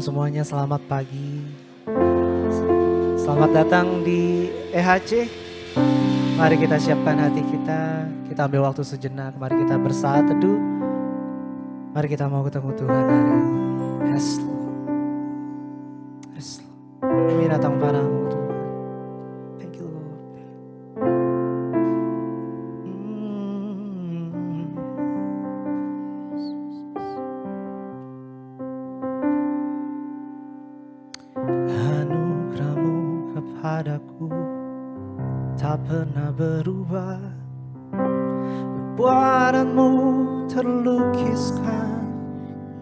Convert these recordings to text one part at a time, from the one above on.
semuanya, selamat pagi. Selamat datang di EHC. Mari kita siapkan hati kita ambil waktu sejenak, mari kita bersaat teduh. Mari kita mau ketemu Tuhan hari ini. Yes, Lord. Yes, Lord. Kami datang padamu Tuhan. Thank you, Lord. Anugerahmu kepadaku tak pernah berubah, perbuatanmu terlukiskan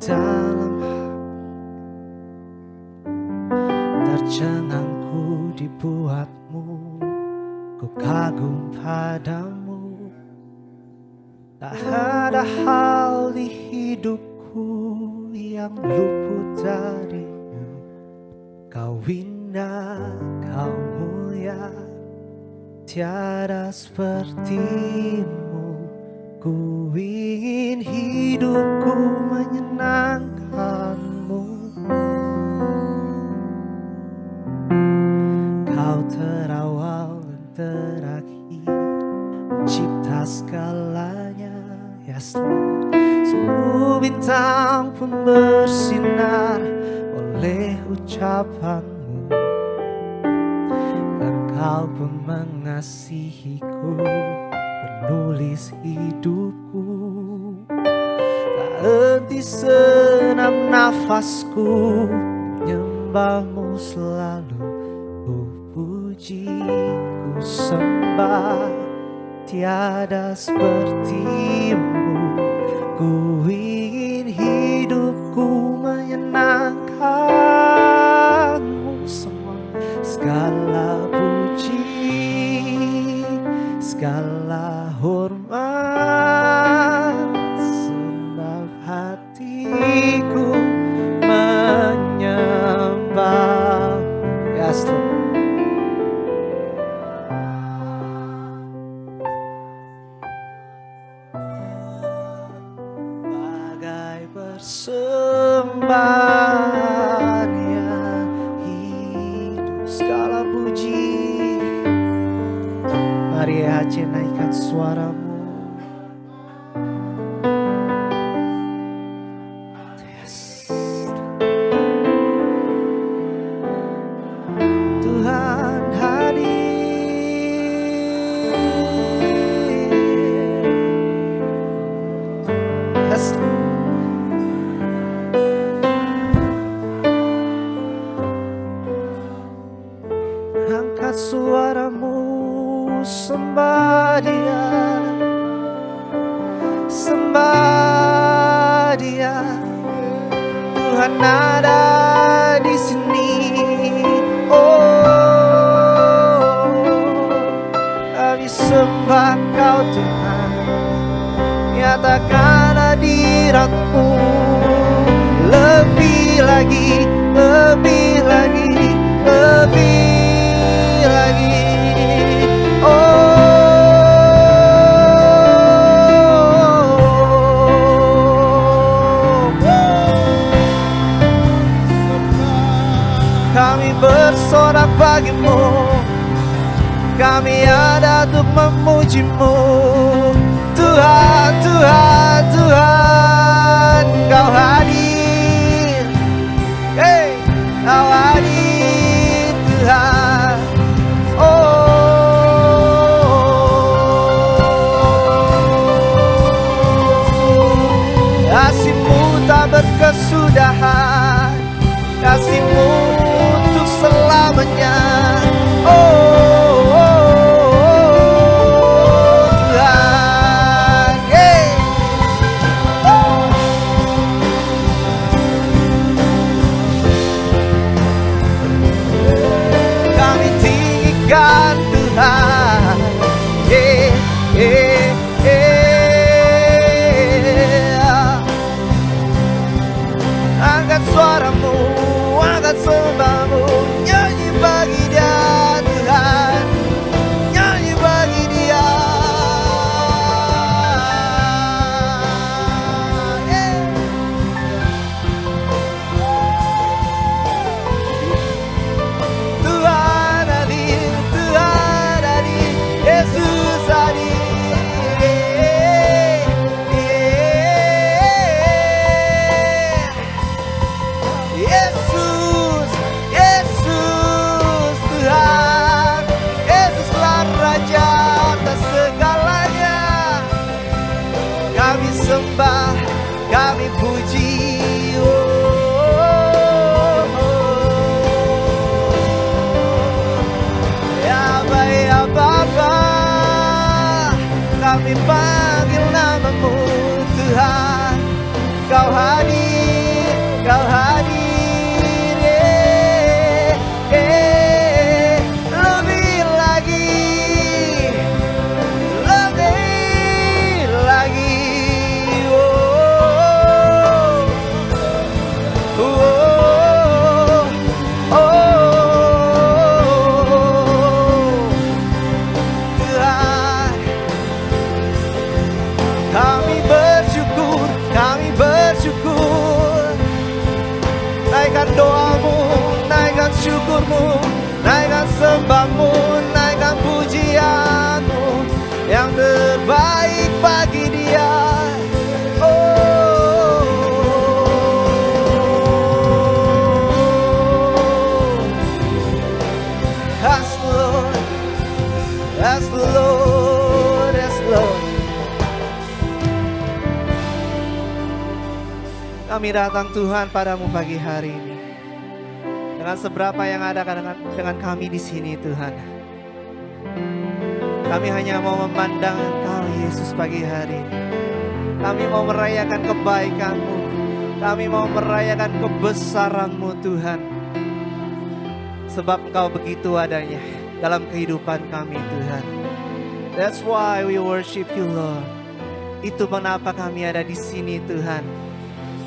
dalam hati. Tercengangku dibuatmu, ku kagum padamu. Tak ada hal di hidupku yang luput darimu. Kau indah, kau mulia, tiada sepertimu. Ku ingin hidupku menyenangkanmu. Kau terawal dan terakhir, mencipta segalanya. Yes, Lord. Seluruh bintang pun bersinar oleh ucapanmu. Kau pun mengasihiku, penulis hidupku. Tak henti senam nafasku, menyembahmu selalu. Ku puji, ku sembah, tiada sepertimu. Ku ingin hidupku menyenangkanmu semua. Segala segala hormat, sebab hatiku menyembah. Yes, Lord. Bagai persembahan yang hidup, segala puji. Mari EHC naikkan suaramu. Yes. Tuhan hadir. Yes. Angkat suaramu, sembah Dia, sembah Dia. Tuhan ada di sini. Oh, kami sembah Kau Tuhan. Nyatakan hadirat-Mu lebih lagi, lebih lagi, lebih lagi. Kami bersorak bagimu, kami ada untuk memujimu. Tuhan, Tuhan, Tuhan, Kau hadir. Hey, Kau hadir Tuhan. Kasih-Mu tak berkesudahan, kasih-Mu untuk selamanya. Tuhan, kami tinggikan Tuhan. Angkat suaramu, angkat sembahmu, nyanyi bagi sembah, kami puji. Ya Bapa, kami panggil namamu Tuhan. Kau hadir, kau hadir, lebih lagi, lebih lagi. Tuhan, kami bersyukur, kami bersyukur. Naikkan doamu, naikkan syukurmu, naikkan sembahmu, naikkan pujianmu yang terbaik bagi Dia. Oh, yes Lord, yes Lord, yes Lord. Kami datang Tuhan padamu pagi hari ini dengan seberapa yang ada dengan kami di sini Tuhan. Kami hanya mau memandang Engkau Yesus pagi hari ini. Kami mau merayakan kebaikan-Mu. Kami mau merayakan kebesaran-Mu Tuhan. Sebab Engkau begitu adanya dalam kehidupan kami Tuhan. That's why we worship you Lord. Itu mengapa kami ada di sini Tuhan.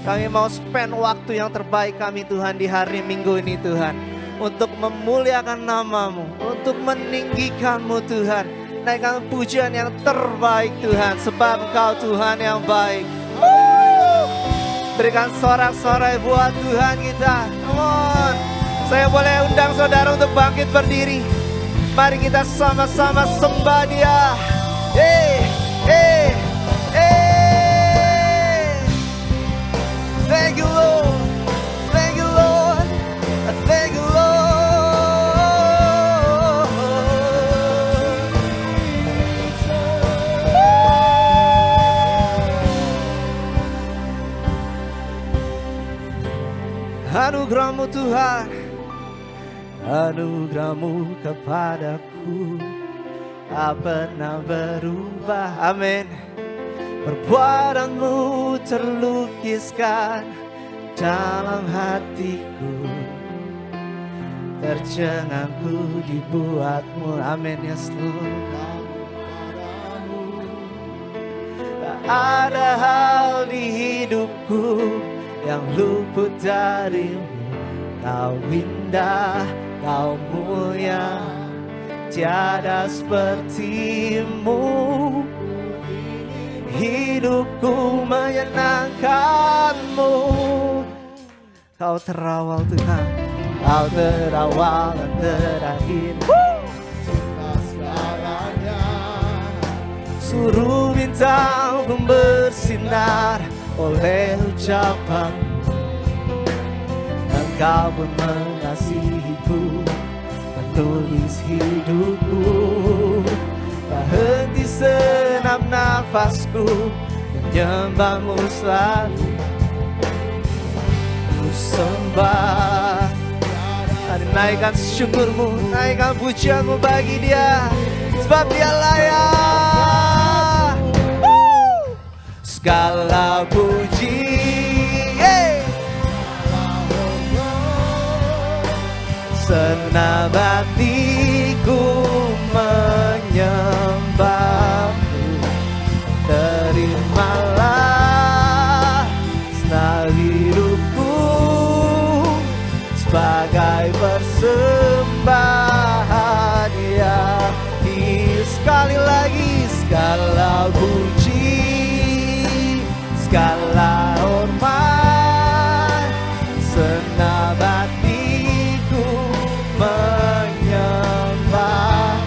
Kami mau spend waktu yang terbaik kami Tuhan di hari Minggu ini Tuhan. Untuk memuliakan namamu, untuk meninggikanmu Tuhan. Naikkan pujian yang terbaik Tuhan. Sebab Engkau Tuhan yang baik. Berikan sorak-sorai buat Tuhan kita. Come on. Saya boleh undang saudara untuk bangkit berdiri. Mari kita sama-sama sembah Dia. Thank you Lord, thank you Lord, thank you Lord. Anugerah-Mu Tuhan, anugerah-Mu kepadaku tak pernah berubah. Amin. Perbuatanmu terlukiskan dalam hatiku, tercengangku dibuatmu. Amin ya Tuhan. Tak ada hal di hidupku yang luput darimu. Kau indah, kau mulia, tiada sepertimu. Hidupku menyenangkanmu. Kau terawal Tuhan, Kau terawal dan terakhir. Suruh bintang pun bersinar oleh ucapanmu. Engkau pun mengasihiku, menulis hidupku. Tak henti senam nafasku, menyembahmu selalu. Ku sembah, naikkan syukurmu, naikkan pujianmu bagi Dia, sebab Dia layak. Segala puji, senang hatiku menyembahmu. Terimalah senang hidupku sebagai persembahan Ya. Sekali lagi, segala puji, segala hormat, senang hatiku menyembah.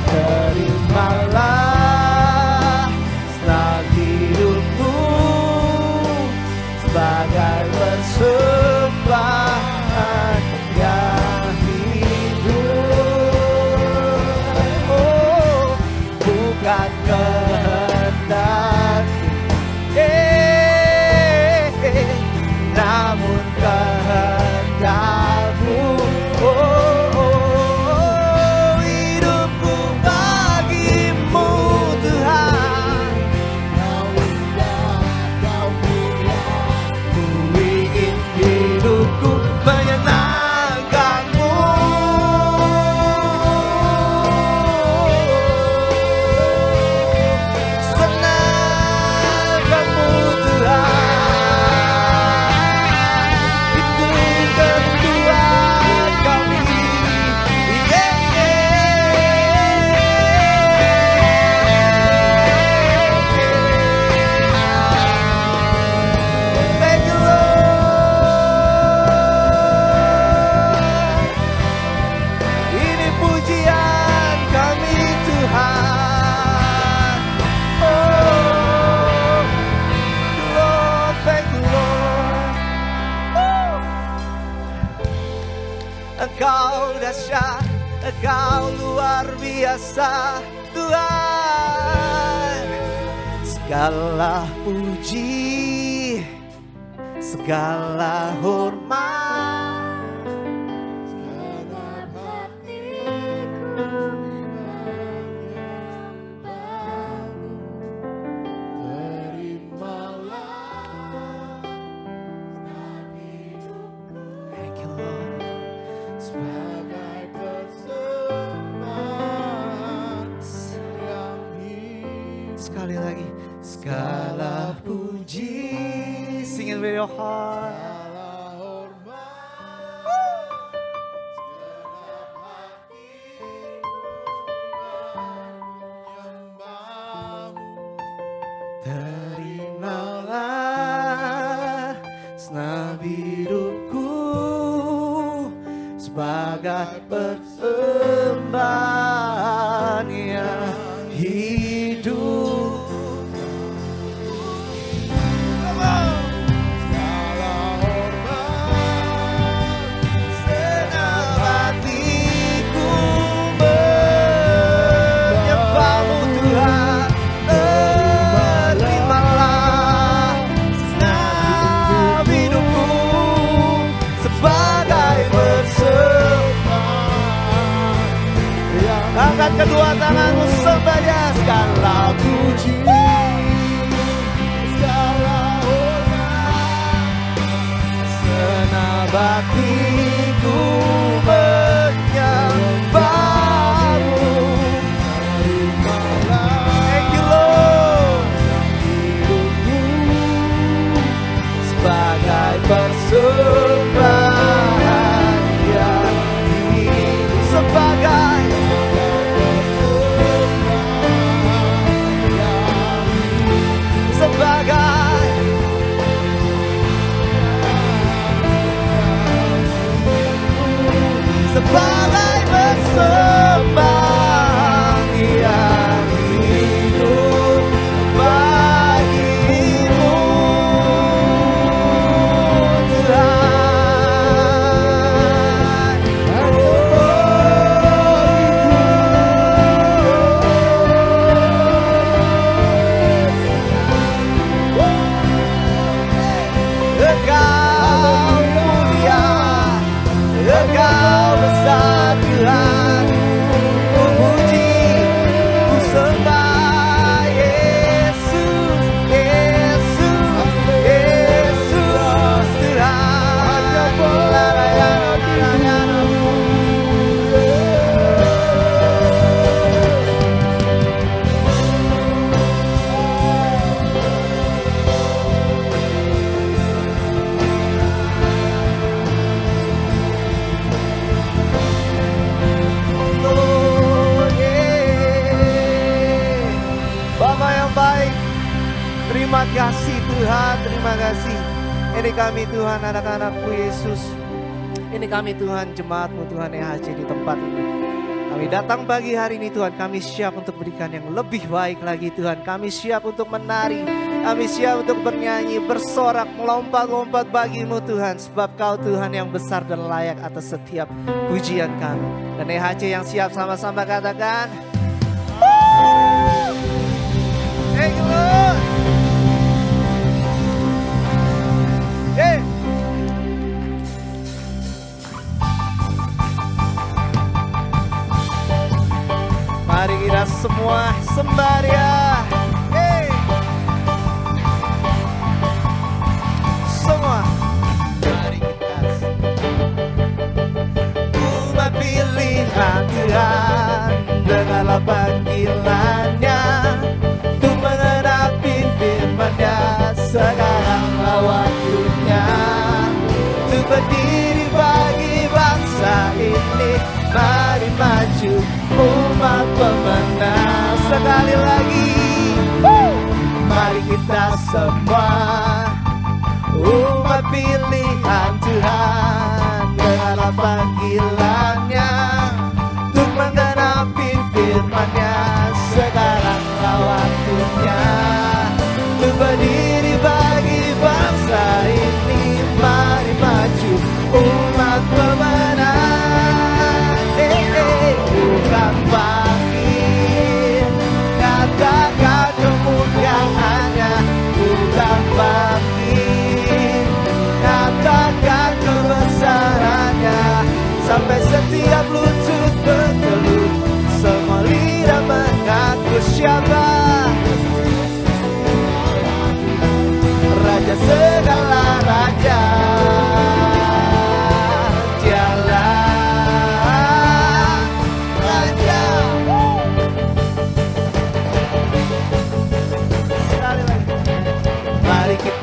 Terimalah senang hidupku sebagai persembahan yang hidup. Oh, bukan kehendakku kuasa Tuhan. Segala puji, segala hormat, segenap hatiku menyembahmu. Terimalah hidupku thank you Lord. sebagai persembahan yang hidup. Sekali lagi, segala puji, sing it with your heart. Segala hormat, segenap hatiku menyembahmu. Terimalah senam hidupku sebagai persembahan yang hidup. Segala hormat, Senam hatiku menyembahmu Tuhan. Terimalah senam hidupku sebagai persembahan. Angkat kedua tanganmu sembah Dia. Segala puji, segala hormat, senam hatiku menyembahmu. Thank you Lord. Hidupku sebagai persembahan yang hidup. Sebagai sebagai persembahan yang hidup bagimu Tuhan. Engkau mulia, Engkau besar Tuhan. Ku puji, ku sembah Yesus, Yesus, Yesus Tuhan. Bapa yang baik, terima kasih Tuhan, terima kasih. Ini kami Tuhan, anak-anakmu Yesus. Ini kami Tuhan, jemaatmu Tuhan EHC di tempat ini. Kami datang pagi hari ini Tuhan, kami siap untuk berikan yang lebih baik lagi Tuhan. Kami siap untuk menari, kami siap untuk bernyanyi, bersorak, melompat-lompat bagimu Tuhan. Sebab Kau Tuhan yang besar dan layak atas setiap pujian kami. Dan EHC yang siap sama-sama katakan, thank you Lord. Hey. Mari kita semua sembah Dia. Hey. Semua. Mari kita umat pilihan Tuhan, dengarlah panggilannya untuk menghadapi firman-Nya. Sekarang waktunya untuk berdiri bagi bangsa ini. Mari maju umat pemenang. Sekali lagi, mari kita semua umat pilihan Tuhan, dengarlah panggilannya untuk menggenapi firman-Nya. Sekarang waktunya untuk berdiri bagi bangsa ini. Mari maju umat pemenang. Bukan pagi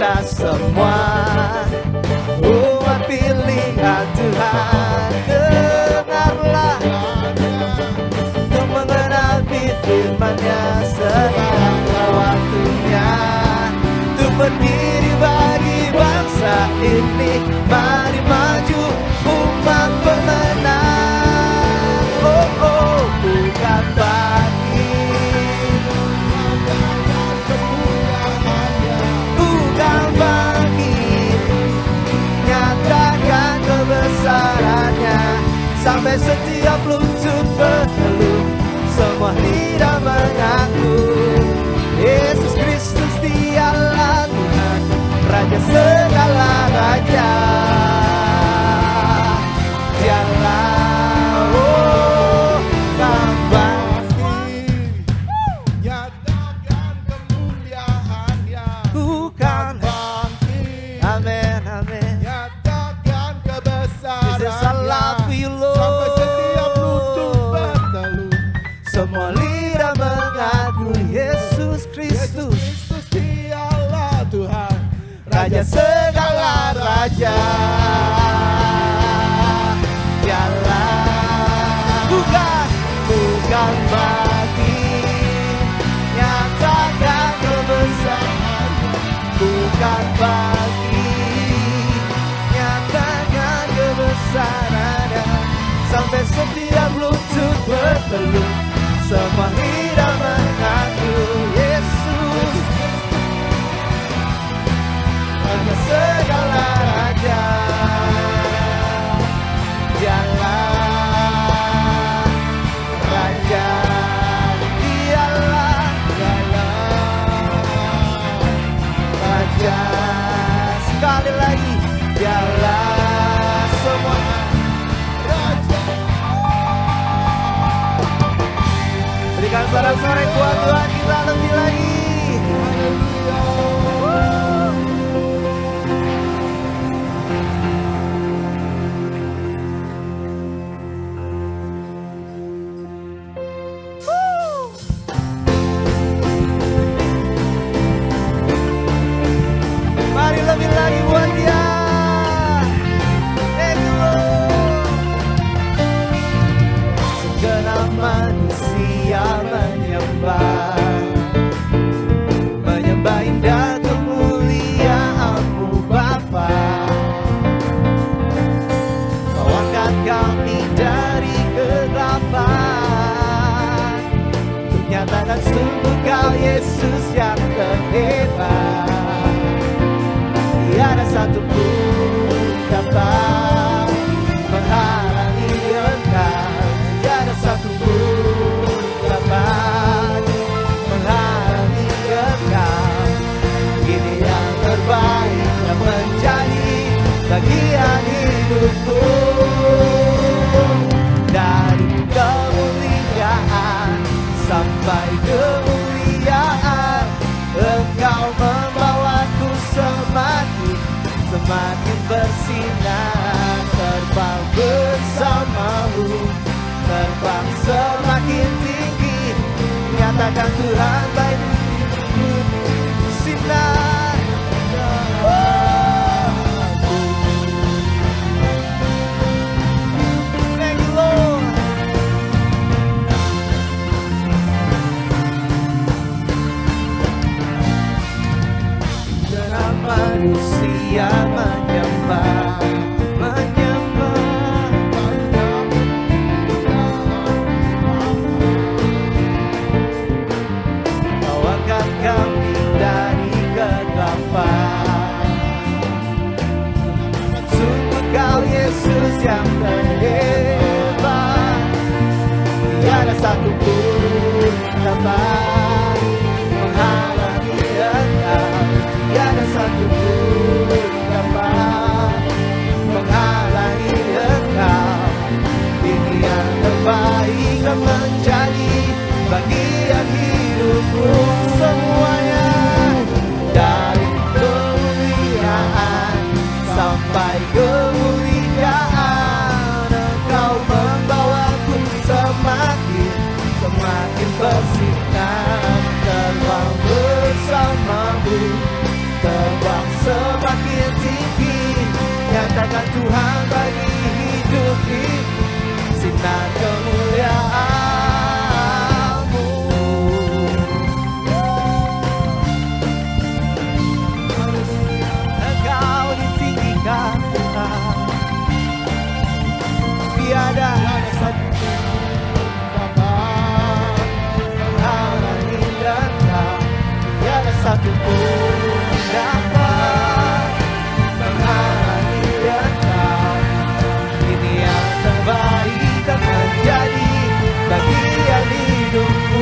kita semua umat pilihan Tuhan. Dengarlah untuk mengenapi firman-Nya, sekarang waktunya untuk berdiri bagi bangsa ini. Mari maju umat pemenang. Oh oh, bukan bangkit, bukan bangkit, nyatakan kebesarannya sampai setiap lutut berteluh, semua lidah mengaku Yesus Kristus dialah Tuhan, Raja segala raja. Dialah, oh, Pasti nyatakan kemuliaan-Nya. bukan. Bangkit, Amin, amin. nyatakan This is our love for kebesaran-Nya. you, Lord. Sampai setiap lutut berteluh, Semua lidah mengaku Yesus Yesus Kristus, Kristus dialah Tuhan, Raja segala raja. Dialah, bukan bangkit, nyatakan kebesaran. Bukan bangkit, nyatakan kebesarannya sampai setiap lutut berteluh, semua lidah mengaku Yesus Raja segala raja. Dialah Raja, dialah Raja. Sekali lagi, dialah semua Raja. Berikan sorak-sorai buat Tuhan kita lebih lagi. Mari lebih lagi buat Dia. Thank you, Lord. Segenap manusia menyembah indah kemuliaan-Mu Bapa. Kau angkat kami dari kegelapan untuk nyatakan sungguh Kau Yesus yang terhebat. Tiada satu pun dapat menghalangi Engkau. Tiada satu pun dapat menghalangi Engkau. Ini yang terbaik yang menjadi bagian hidupku. Dari kemuliaan sampai kemuliaan, Engkau membawaku semakin bersinar. Terbang bersamamu, terbang semakin tinggi, nyatakan Tuhan baik, sinar. Thank you, Lord. Dengan manusia menyembah Kau angkat kami dari kegelapan. Sungguh Kau Yesus yang terhebat. Tiada satu pun dapat menghalangi Engkau. Tiada satu pun dapat menghalangi Engkau. Ini yang terbaik dan menjadi bagian hidupku semuanya. Dari kemuliaan sampai kemuliaan, Engkau membawaku semakin bersinar. Terbang bersamamu, terbang Tuhan bagi hidup ini, sinar kemuliaan-Mu. Engkau ditinggikan Tuhan, tiada satu menghalangi Engkau, tiada satu pun dapat menghalangi Engkau. Ini yang terbaik dan menjadi bagian hidupku.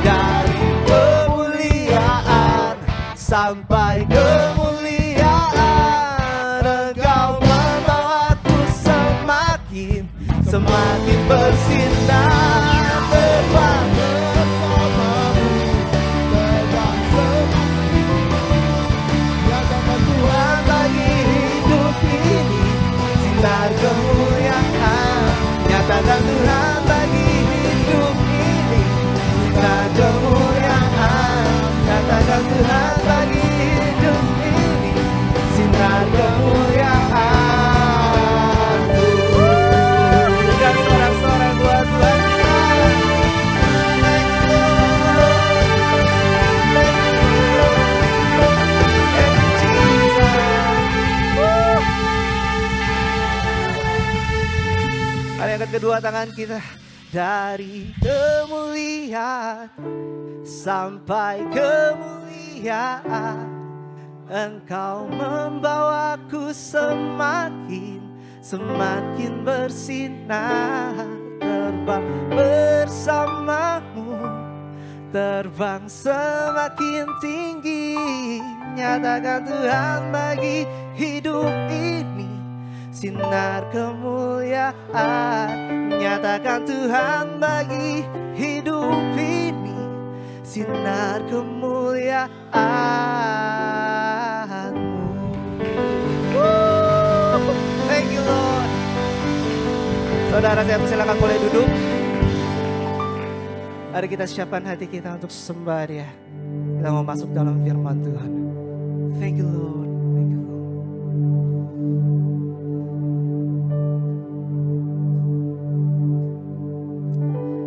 Dari kemuliaan sampai kemuliaan, Engkau membawaku semakin bersinar terbang bersamamu, terbang semakin. Nyatakan Tuhan bagi hidup ini, sinar kemuliaan. Nyatakan Tuhan bagi hidup ini, sinar kemuliaan. Nyatakan Tuhan bagi hidup ini, sinar kemuliaan. Dan sorak-sorak buat Tuhan kita. Mari angkat kedua tangan kita. Dari kemuliaan sampai kemuliaan, Engkau membawaku semakin bersinar. Terbang bersamamu, terbang semakin tinggi. Nyatakan Tuhan bagi hidup ini, sinar kemuliaan. Nyatakan Tuhan bagi hidup ini, sinar kemuliaan-Mu. Thank you Lord. Saudara, saya persilakan boleh duduk. Mari kita siapkan hati kita untuk sembah Dia. Kita mau masuk dalam firman Tuhan. Thank you Lord. Thank you Lord.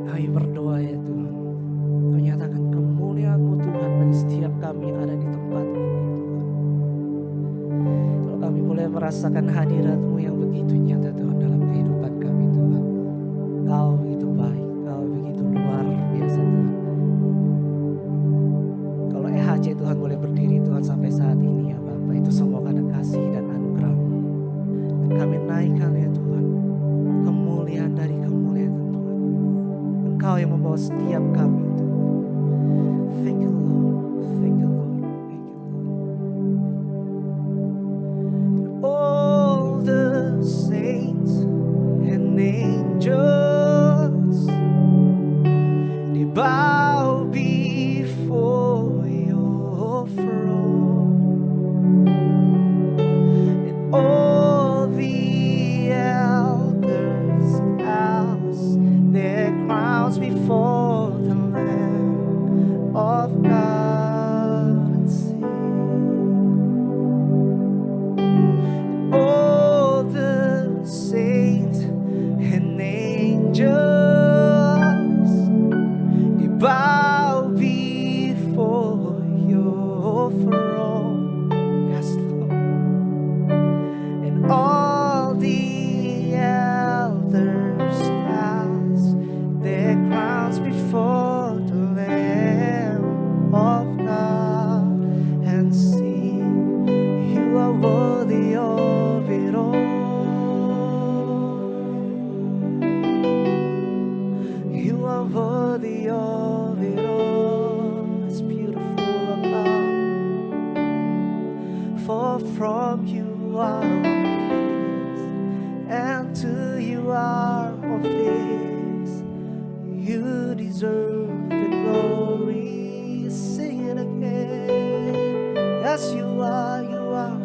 Kami berdoa ya Tuhan, Kau nyatakan kemuliaan-Mu Tuhan bagi setiap kami yang ada di tempat ini Tuhan. Kalau kami boleh merasakan hadirat-Mu yang begitu nyata Tuhan dalam kehidupan kami Tuhan. Kau begitu baik, Kau begitu luar biasa Tuhan. Kalau EHC Tuhan boleh berdiri Tuhan sampai saat ini ya Bapak, itu semua karena kasih dan anugerah-Mu. Dan kami naikkan ya Tuhan, kemuliaan dari kemuliaan Tuhan. Engkau yang membawa setiap kami Tuhan. Thank you Lord, thank you Lord, thank you Lord. All the saints and angels, they bow before your throne, and all the elders cast their crowns before the Lamb of God and sing. All the saints and angels, they bow before your throne. Yes, Lord. And all the elders cast their crowns before the Lamb of God and sing, you are worthy of it all. You are worthy of it all. It's beautiful about, for from you are all things, and to you are all things. You deserve the glory. Sing it again. Yes, you are, you are.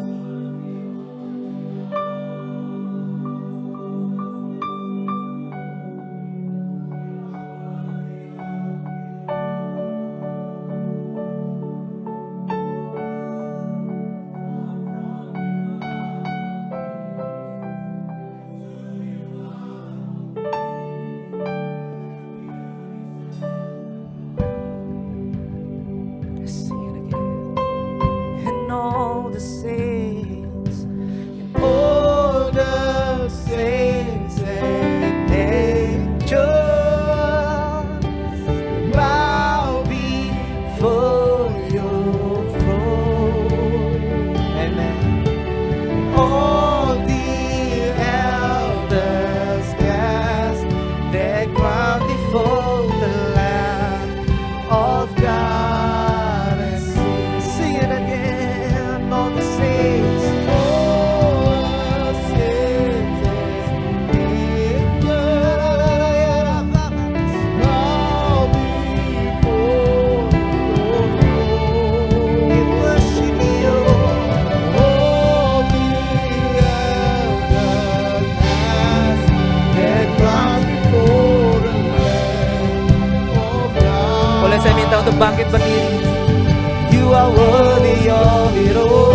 You are worthy of it all.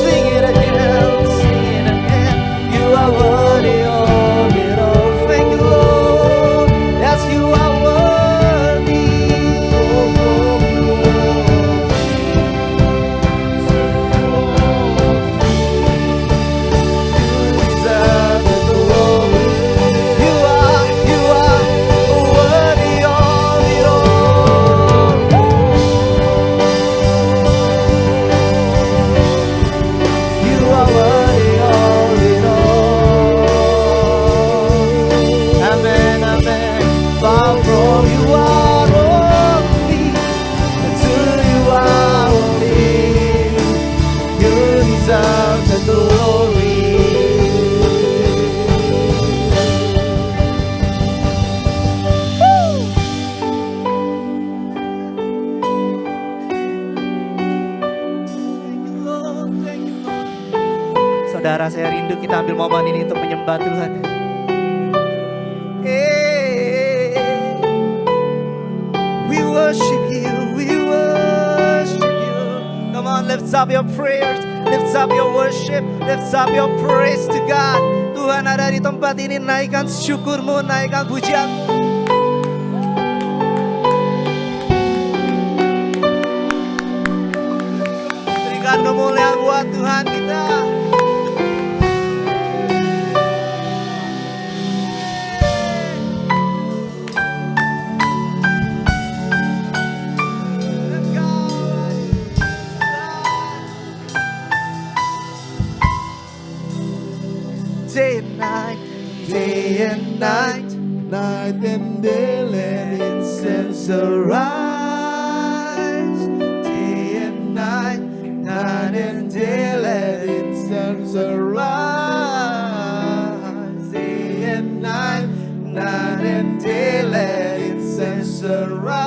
Sing it again, sing it again. You are worthy of it all. Thank you, Lord. Yes, you are worthy. You deserve the glory. You are worthy of it all. You are worthy of it all. Amen, amen. Far from you are holy, and to you are holy. You deserve the glory. Saudara, saya rindu kita ambil momen ini untuk menyembah Tuhan. We worship you, we worship you. Come on, lift up your prayers, lift up your worship, lift up your praise to God. Tuhan ada di tempat ini, naikkan syukurmu, naikkan pujianmu. Berikan kemuliaan buat Tuhan kita. Day and night, day and night, Night and day, let incense arise. Day and night, night and day, let incense arise. Day and night, night and day, let incense arise.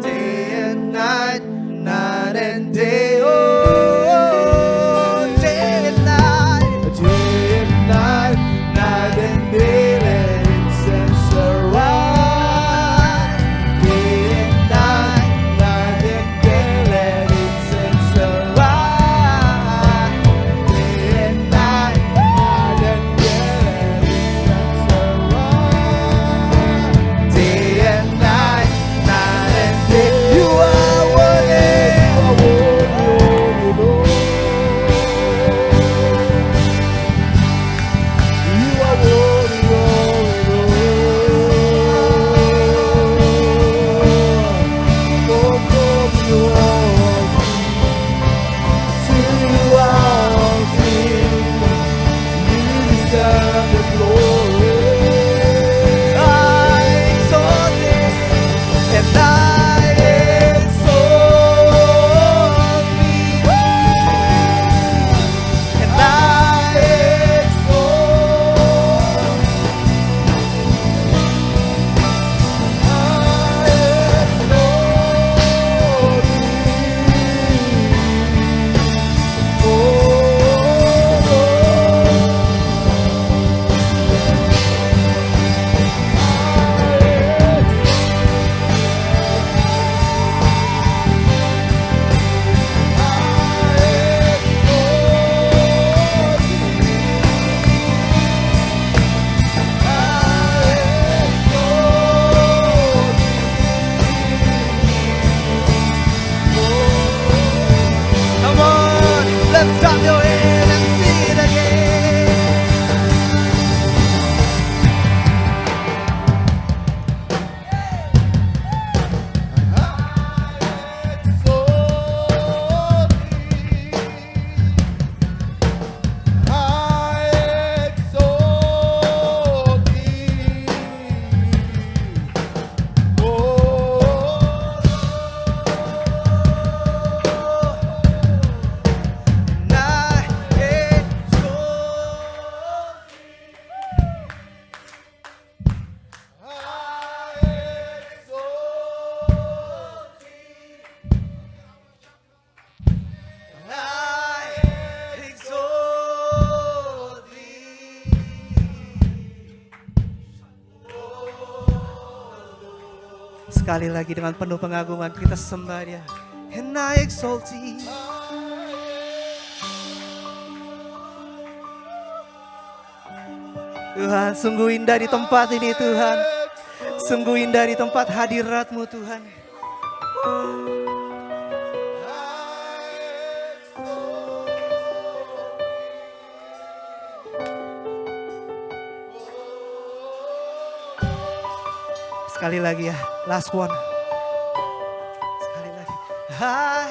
Day and night, night and day, oh, day and night, day and night, night and day, let incense arise. Day and night, night and day, let incense arise. Day and night, night and day, let incense arise. day and night. Sekali lagi dengan penuh pengagungan kita sembah Dia. And I exalt Thee. Tuhan, sungguh indah di tempat ini Tuhan. Sungguh indah di tempat hadirat-Mu Tuhan. Sekali lagi ya, last one. Sekali lagi. Hai.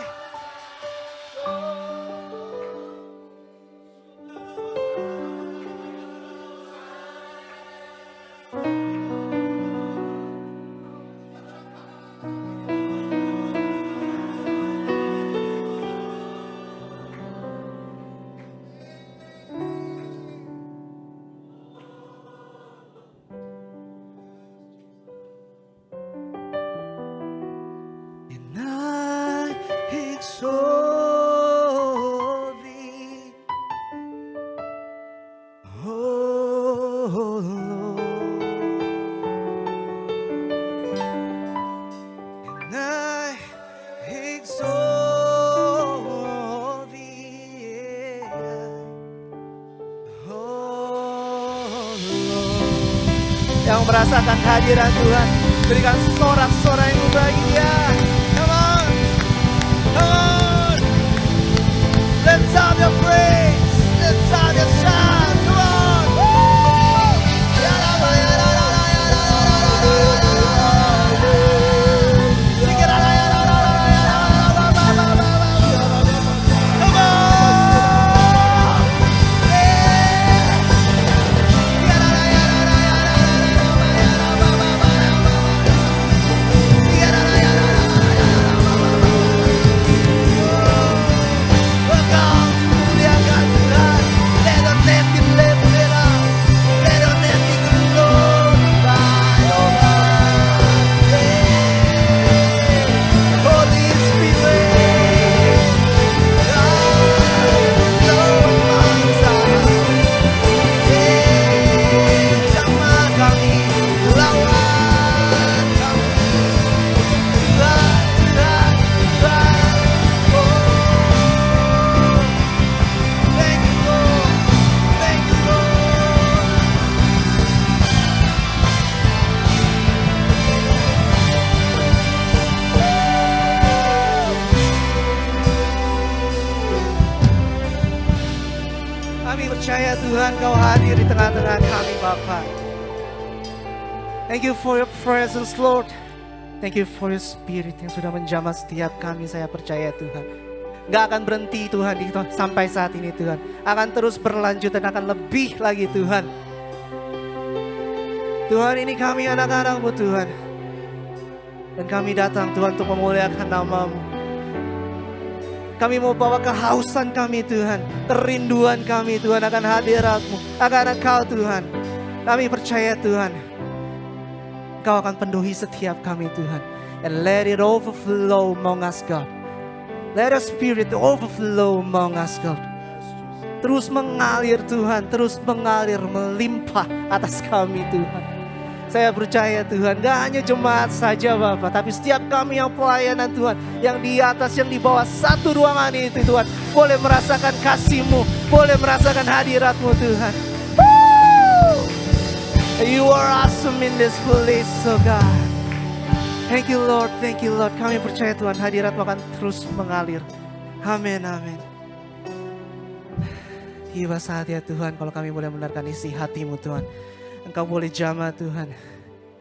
And I exalt Thee, oh Lord. And I exalt Thee, oh Lord. Yang merasakan hadirat Tuhan, berikan sorak-sorai yang bagi Dia. Come on, come on. Let's have your praise, let's have your shout. Come on. Woo! Come on. Kami percaya Tuhan Kau hadir di tengah-tengah kami Bapa. Thank you for your presence Lord. Thank you for your spirit yang sudah menjamah setiap kami. Saya percaya Tuhan gak akan berhenti Tuhan sampai saat ini Tuhan. Akan terus berlanjut dan akan lebih lagi Tuhan. Tuhan ini kami anak-anak-Mu Tuhan. Dan kami datang Tuhan untuk memuliakan nama-Mu. Kami mau bawa kehausan kami Tuhan, kerinduan kami Tuhan akan hadirat-Mu, akan Engkau Tuhan. Kami percaya Tuhan, Engkau akan penuhi setiap kami Tuhan. And let it overflow among us God. Let your spirit overflow among us God. Terus mengalir Tuhan, terus mengalir, melimpah atas kami Tuhan. Saya percaya Tuhan, gak hanya jemaat saja Bapak, tapi setiap kami yang pelayanan Tuhan, yang di atas, yang di bawah satu ruangan itu Tuhan, boleh merasakan kasih-Mu, boleh merasakan hadirat-Mu Tuhan. Woo! You are awesome in this place, oh God. Thank you Lord, thank you Lord. Kami percaya Tuhan, hadirat-Mu akan terus mengalir. Amin, amin. Tiba saatnya Tuhan, kalau kami boleh mendengarkan isi hati-Mu Tuhan. Engkau boleh jamah Tuhan,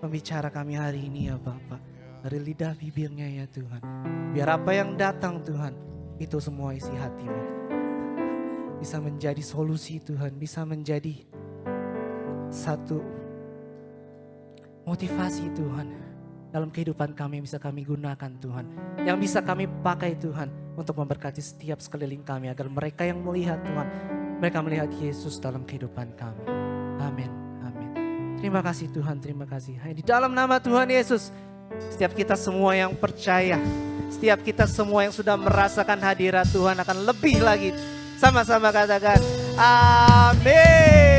pembicara kami hari ini ya Bapak. Dari lidah bibirnya ya Tuhan. Biar apa yang datang Tuhan, itu semua isi hati-Mu. Bisa menjadi solusi Tuhan, bisa menjadi satu motivasi Tuhan. Dalam kehidupan kami bisa kami gunakan Tuhan. Yang bisa kami pakai Tuhan untuk memberkati setiap sekeliling kami. Agar mereka yang melihat Tuhan, mereka melihat Yesus dalam kehidupan kami. Amin. Terima kasih Tuhan, terima kasih. Di dalam nama Tuhan Yesus, setiap kita semua yang percaya, setiap kita semua yang sudah merasakan hadirat Tuhan akan lebih lagi. Sama-sama katakan, amin.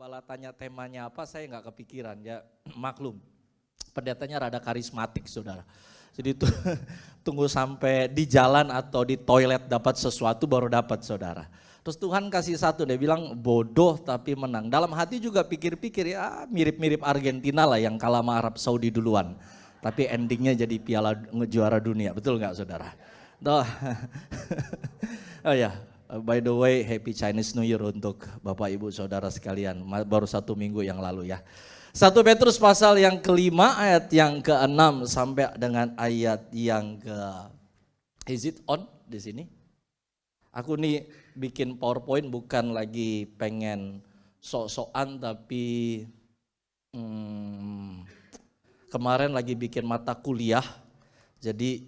gembala tanya temanya apa, saya nggak kepikiran ya. Maklum, pendetanya rada karismatik saudara. Jadi itu tunggu sampai di jalan atau di toilet dapat sesuatu baru dapat saudara. Terus Tuhan kasih satu, dia bilang bodoh tapi menang. Dalam hati juga pikir-pikir ya mirip-mirip Argentina lah yang kalah sama Arab Saudi duluan. Tapi endingnya jadi piala juara dunia, betul nggak saudara? Oh ya, by the way Happy Chinese New Year untuk Bapak Ibu Saudara sekalian, baru 1 minggu yang lalu ya. 1 Petrus pasal yang kelima ayat yang ke-6 sampai dengan ayat yang ke, is it on di sini? Aku nih bikin PowerPoint bukan lagi pengen sok-sokan tapi kemarin lagi bikin mata kuliah, jadi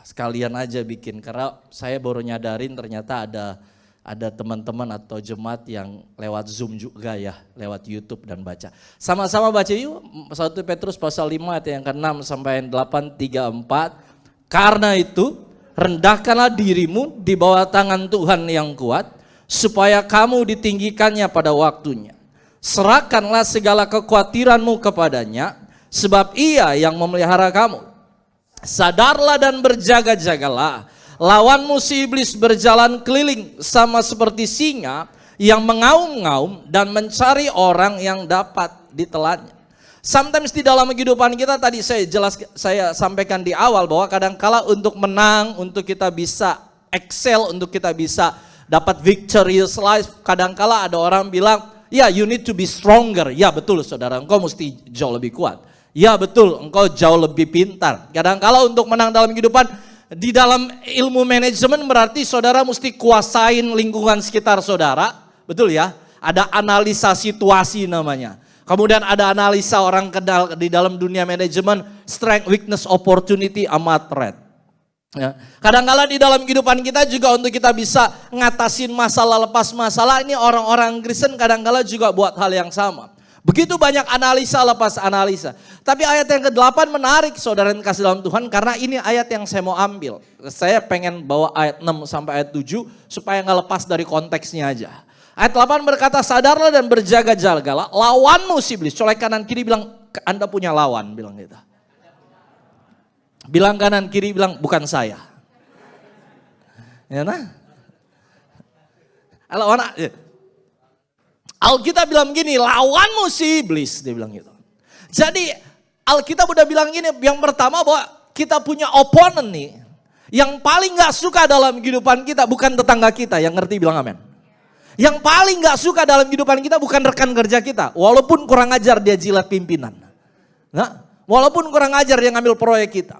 sekalian aja bikin karena saya baru nyadarin ternyata ada teman-teman atau jemaat yang lewat Zoom juga ya, lewat YouTube dan baca. Sama-sama baca yuk 1 Petrus pasal 5 ayat yang ke-6 sampai 8, 3, 4. Karena itu rendahkanlah dirimu di bawah tangan Tuhan yang kuat supaya kamu ditinggikannya pada waktunya. Serahkanlah segala kekhawatiranmu kepadanya sebab Ia yang memelihara kamu. Sadarlah dan berjaga-jagalah. Lawanmu si iblis berjalan keliling sama seperti singa yang mengaum-ngaum dan mencari orang yang dapat ditelannya. Sometimes di dalam kehidupan kita tadi saya sampaikan di awal bahwa kadangkala untuk menang, untuk kita bisa excel, untuk kita bisa dapat victorious life, kadangkala ada orang bilang, ya you need to be stronger. Ya betul saudara, engkau mesti jauh lebih kuat. Ya betul, engkau jauh lebih pintar. Kadangkala untuk menang dalam kehidupan, di dalam ilmu manajemen berarti saudara mesti kuasain lingkungan sekitar saudara, betul ya? Ada analisa situasi namanya. Kemudian ada analisa orang kenal di dalam dunia manajemen, strength, weakness, opportunity, sama threat. Ya. Kadang-kala di dalam kehidupan kita juga untuk kita bisa ngatasin masalah lepas masalah, ini orang-orang Kristen kadang-kala juga buat hal yang sama. Begitu banyak analisa lepas analisa. Tapi ayat yang ke-8 menarik saudara yang kasih dalam Tuhan karena ini ayat yang saya mau ambil. Saya pengen bawa ayat 6 sampai ayat 7 supaya nggak lepas dari konteksnya aja. Ayat 8 berkata sadarlah dan berjaga-jagalah lawanmu si iblis. Colek kanan kiri bilang Anda punya lawan bilang gitu. Bilang kanan kiri bilang bukan saya. Ya nah. Lawan Alkitab bilang gini, lawanmu si iblis, dia bilang gitu. Jadi Alkitab udah bilang gini, yang pertama bahwa kita punya opponent nih, yang paling gak suka dalam kehidupan kita bukan tetangga kita, yang ngerti bilang amin. Yang paling gak suka dalam kehidupan kita bukan rekan kerja kita, walaupun kurang ajar dia jilat pimpinan. Nah, walaupun kurang ajar dia ngambil proyek kita.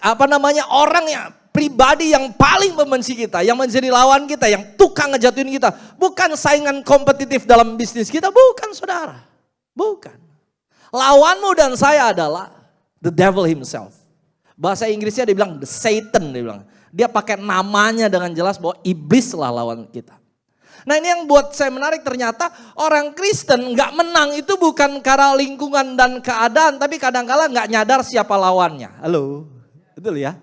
Orang yang pribadi yang paling membenci kita, yang menjadi lawan kita, yang tukang ngejatuhin kita. Bukan saingan kompetitif dalam bisnis kita, bukan saudara. Bukan. Lawanmu dan saya adalah the devil himself. Bahasa Inggrisnya dia bilang the Satan, dia bilang. Dia pakai namanya dengan jelas bahwa iblis lah lawan kita. Nah ini yang buat saya menarik, ternyata orang Kristen gak menang itu bukan karena lingkungan dan keadaan, tapi kadang-kala gak nyadar siapa lawannya. Halo, betul ya?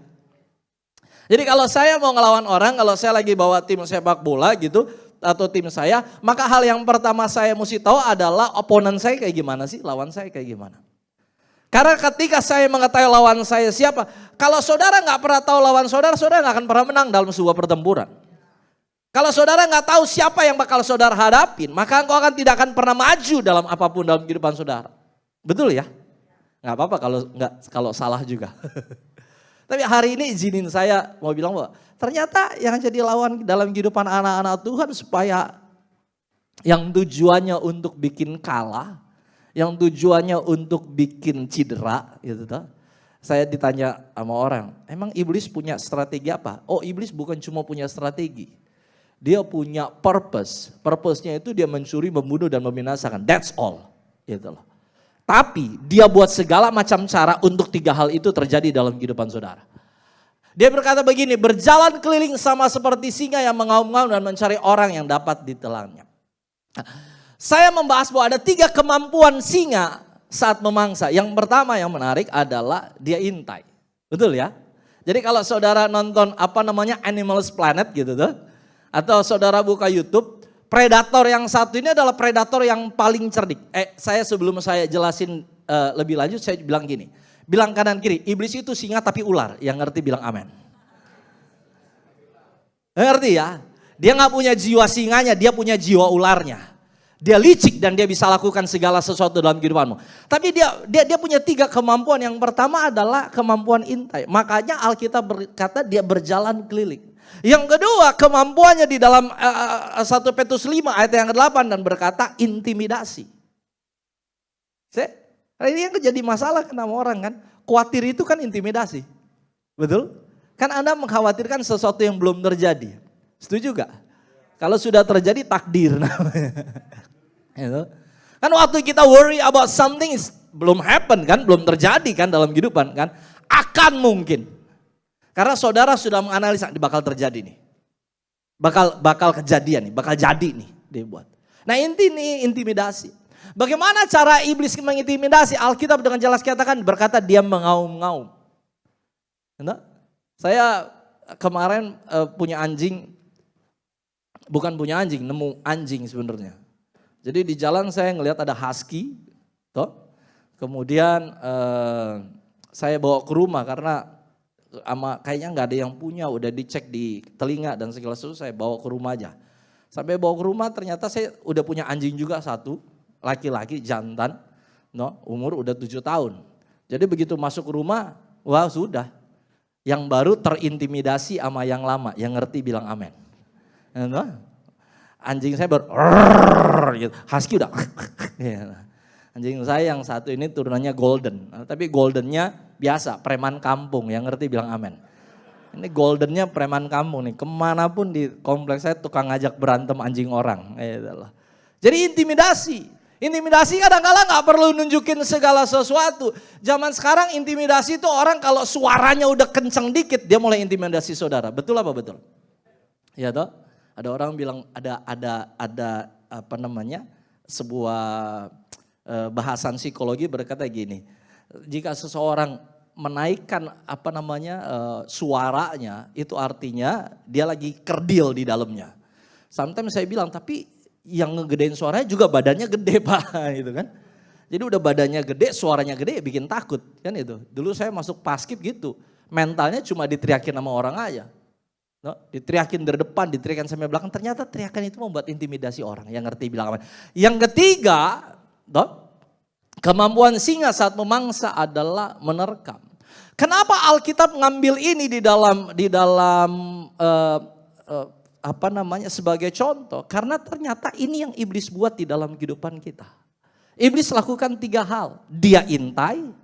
Jadi kalau saya mau ngelawan orang, kalau saya lagi bawa tim sepak bola gitu, atau tim saya, maka hal yang pertama saya mesti tahu adalah oponen saya kayak gimana sih, lawan saya kayak gimana. Karena ketika saya mengetahui lawan saya siapa, kalau saudara gak pernah tahu lawan saudara, saudara gak akan pernah menang dalam sebuah pertempuran. Kalau saudara nggak tahu siapa yang bakal saudara hadapin, maka engkau tidak akan pernah maju dalam apapun dalam kehidupan saudara. Betul ya? Nggak apa-apa kalau salah juga. Tapi hari ini izinin saya mau bilang bahwa ternyata yang jadi lawan dalam kehidupan anak-anak Tuhan supaya yang tujuannya untuk bikin kalah, yang tujuannya untuk bikin cedera, gitu toh. Saya ditanya sama orang, emang iblis punya strategi apa? Oh, iblis bukan cuma punya strategi. Dia punya purpose. Purpose-nya itu dia mencuri, membunuh, dan membinasakan. That's all. Gitu loh. Tapi dia buat segala macam cara untuk 3 hal itu terjadi dalam kehidupan saudara. Dia berkata begini, berjalan keliling sama seperti singa yang mengaum-ngaum dan mencari orang yang dapat ditelannya. Saya membahas bahwa ada 3 kemampuan singa saat memangsa. Yang pertama yang menarik adalah dia intai. Betul ya? Jadi kalau saudara nonton Animals Planet gitu tuh. Atau saudara buka YouTube, Predator yang satu ini adalah predator yang paling cerdik. Sebelum saya jelasin lebih lanjut, saya bilang gini. Bilang kanan kiri, iblis itu singa tapi ular. Yang ngerti bilang amin. Ngerti ya? Dia gak punya jiwa singanya, dia punya jiwa ularnya. Dia licik dan dia bisa lakukan segala sesuatu dalam kehidupanmu. Tapi dia punya 3 kemampuan. Yang pertama adalah kemampuan intai. Makanya Alkitab berkata dia berjalan keliling. Yang kedua kemampuannya di dalam 1 Petrus 5 ayat yang ke-8 dan berkata intimidasi. Ini yang jadi masalah kan sama orang kan. Khawatir itu kan intimidasi. Betul? Kan Anda mengkhawatirkan sesuatu yang belum terjadi. Setuju gak? Kalau sudah terjadi takdir namanya. Kan waktu kita worry about something belum happen kan, belum terjadi kan dalam kehidupan kan, akan mungkin. Karena saudara sudah menganalisa, ini bakal terjadi nih. Bakal kejadian nih, bakal jadi nih dia buat. Nah ini intimidasi. Bagaimana cara iblis mengintimidasi? Alkitab dengan jelas katakan berkata dia mengaum-ngaum. Saya kemarin punya anjing, bukan punya anjing, nemu anjing sebenarnya. Jadi di jalan saya ngelihat ada husky, toh. Kemudian saya bawa ke rumah karena kayaknya nggak ada yang punya, udah dicek di telinga dan segala sesuatu, saya bawa ke rumah aja. Sampai bawa ke rumah ternyata saya udah punya anjing juga satu, laki-laki jantan, no, umur udah 7 tahun. Jadi begitu masuk ke rumah, wah sudah, yang baru terintimidasi sama yang lama, yang ngerti bilang amin. No? Anjing saya baru gitu. Husky udah anjing saya yang satu ini turunannya golden, tapi goldennya biasa preman kampung, yang ngerti bilang amin. Ini goldennya preman kampung nih, kemanapun di kompleks saya tukang ngajak berantem anjing orang. Jadi intimidasi kadang-kala gak perlu nunjukin segala sesuatu. Zaman sekarang intimidasi itu orang kalau suaranya udah kenceng dikit dia mulai intimidasi saudara. Betul apa betul? Ya toh? Ada orang bilang ada apa namanya, sebuah bahasan psikologi berkata gini, jika seseorang menaikkan apa namanya suaranya, itu artinya dia lagi kerdil di dalamnya. Sometimes saya bilang, tapi yang ngegedein suaranya juga badannya gede Pak, gitu kan. Jadi udah badannya gede, suaranya gede, bikin takut kan itu. Dulu saya masuk paskib gitu, mentalnya cuma diteriakin sama orang aja. No, diteriakin dari depan, diteriakin sampai belakang, ternyata teriakan itu membuat intimidasi orang, yang ngerti bilang amin. Yang ketiga, no, kemampuan singa saat memangsa adalah menerkam. Kenapa Alkitab ngambil ini di dalam apa namanya sebagai contoh? Karena ternyata ini yang iblis buat di dalam kehidupan kita. Iblis lakukan 3 hal, dia intai,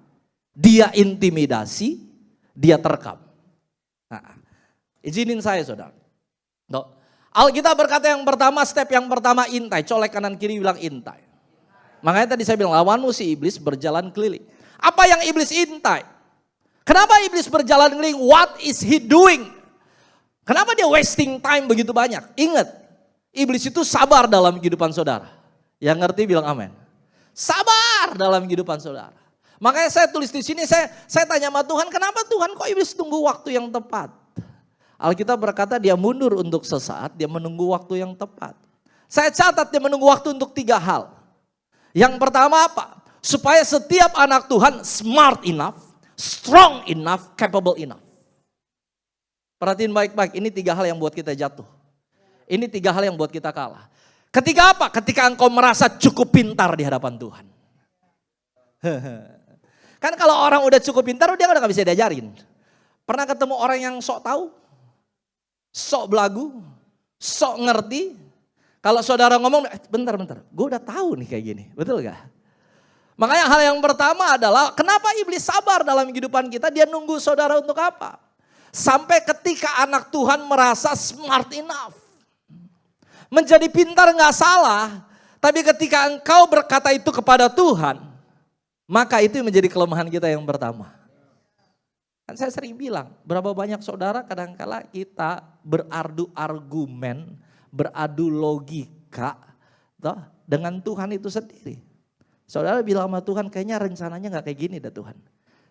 dia intimidasi, dia terkam. Nah, izinin saya saudara. Alkitab berkata yang pertama, step yang pertama intai. Colek kanan kiri bilang intai. Makanya tadi saya bilang lawanmu si iblis berjalan keliling. Apa yang iblis intai? Kenapa iblis berjalan keliling? What is he doing? Kenapa dia wasting time begitu banyak? Ingat, iblis itu sabar dalam kehidupan saudara. Yang ngerti bilang amin. Sabar dalam kehidupan saudara. Makanya saya tulis di sini, saya tanya sama Tuhan, kenapa Tuhan kok iblis tunggu waktu yang tepat? Alkitab berkata dia mundur untuk sesaat, dia menunggu waktu yang tepat. Saya catat dia menunggu waktu untuk 3 hal. Yang pertama apa? Supaya setiap anak Tuhan smart enough, strong enough, capable enough. Perhatiin baik-baik, ini 3 hal yang buat kita jatuh. Ini 3 hal yang buat kita kalah. Ketika apa? Ketika engkau merasa cukup pintar di hadapan Tuhan. Kan kalau orang udah cukup pintar, dia udah gak bisa diajarin. Pernah ketemu orang yang sok tahu? Sok belagu, sok ngerti. Kalau saudara ngomong, bentar, gue udah tahu nih kayak gini, betul gak? Makanya hal yang pertama adalah, kenapa iblis sabar dalam kehidupan kita, dia nunggu saudara untuk apa? Sampai ketika anak Tuhan merasa smart enough. Menjadi pintar gak salah, tapi ketika engkau berkata itu kepada Tuhan, maka itu menjadi kelemahan kita yang pertama. Kan saya sering bilang, berapa banyak saudara kadangkala kita beradu argumen, beradu logika toh, dengan Tuhan itu sendiri. Saudara bilang sama Tuhan, kayaknya rencananya gak kayak gini dah Tuhan.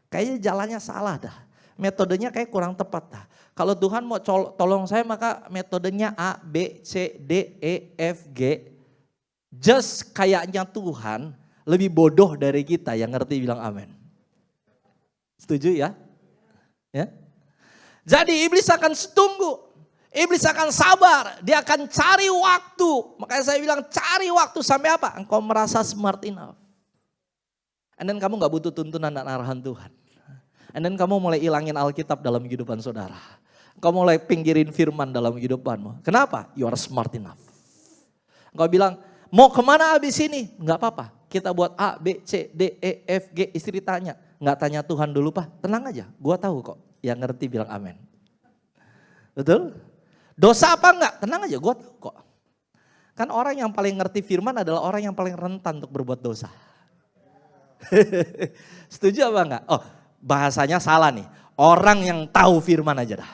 Kayaknya jalannya salah dah. metodenya kayak kurang tepat. Nah, kalau Tuhan mau tolong saya maka metodenya A, B, C, D, E, F, G. Just kayaknya Tuhan lebih bodoh dari kita, yang ngerti bilang amin. Setuju ya? Ya. Jadi iblis akan tunggu. Iblis akan sabar, dia akan cari waktu. Makanya saya bilang cari waktu sampai apa? Engkau merasa smart enough. And then kamu gak butuh tuntunan dan arahan Tuhan. And then kamu mulai ilangin Alkitab dalam kehidupan saudara. Kamu mulai pinggirin firman dalam kehidupanmu. Kenapa? You are smart enough. Engkau bilang, mau kemana habis ini? Gak apa-apa. Kita buat A, B, C, D, E, F, G. Istri tanya. Gak tanya Tuhan dulu, Pak. Tenang aja, gua tahu kok. Yang ngerti bilang amin. Betul? Dosa apa enggak? Tenang aja, gua tahu kok. Kan orang yang paling ngerti firman adalah orang yang paling rentan untuk berbuat dosa. Setuju apa enggak? Oh, bahasanya salah nih. Orang yang tahu firman aja dah.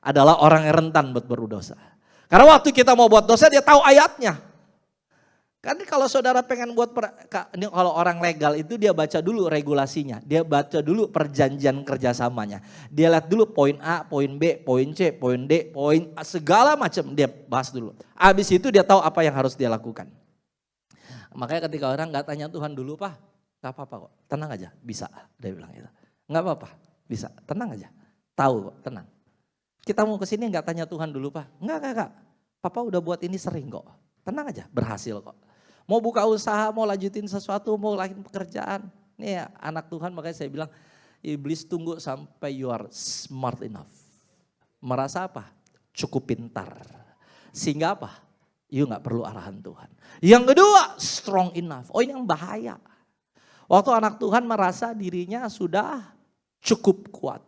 Adalah orang yang rentan buat berdosa. Karena waktu kita mau buat dosa dia tahu ayatnya. Kan kalau saudara pengen buat, kalau orang legal itu dia baca dulu regulasinya. Dia baca dulu perjanjian kerjasamanya. Dia lihat dulu poin A, poin B, poin C, poin D, poin A, segala macam dia bahas dulu. Habis itu dia tahu apa yang harus dia lakukan. Makanya ketika orang gak tanya Tuhan dulu, Pak, gak apa-apa kok, tenang aja, bisa. Dia bilang gitu. Gak apa-apa, bisa, tenang aja. Tahu kok, tenang. Kita mau kesini gak tanya Tuhan dulu, Pak. Enggak. Papa udah buat ini sering kok. Tenang aja, berhasil kok. Mau buka usaha, mau lanjutin sesuatu, mau lanjutin pekerjaan. Nih ya, anak Tuhan, makanya saya bilang, iblis tunggu sampai you are smart enough. Merasa apa? Cukup pintar. Sehingga apa? You gak perlu arahan Tuhan. Yang kedua, strong enough. Oh ini yang bahaya. Waktu anak Tuhan merasa dirinya sudah cukup kuat.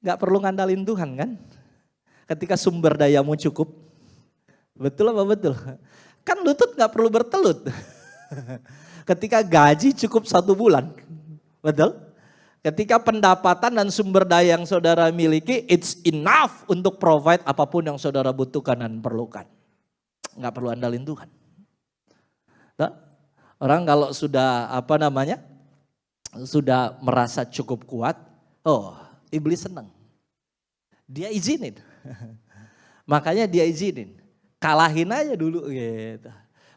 Gak perlu ngandalin Tuhan kan? Ketika sumber dayamu cukup. Betul apa betul? Kan lutut gak perlu bertelut. Ketika gaji cukup 1 bulan. Betul? Ketika pendapatan dan sumber daya yang saudara miliki, it's enough untuk provide apapun yang saudara butuhkan dan perlukan. Gak perlu andalin Tuhan. Nah, orang kalau sudah sudah merasa cukup kuat, oh iblis senang. Dia izinin. Makanya dia izinin. Kalahin aja dulu gitu.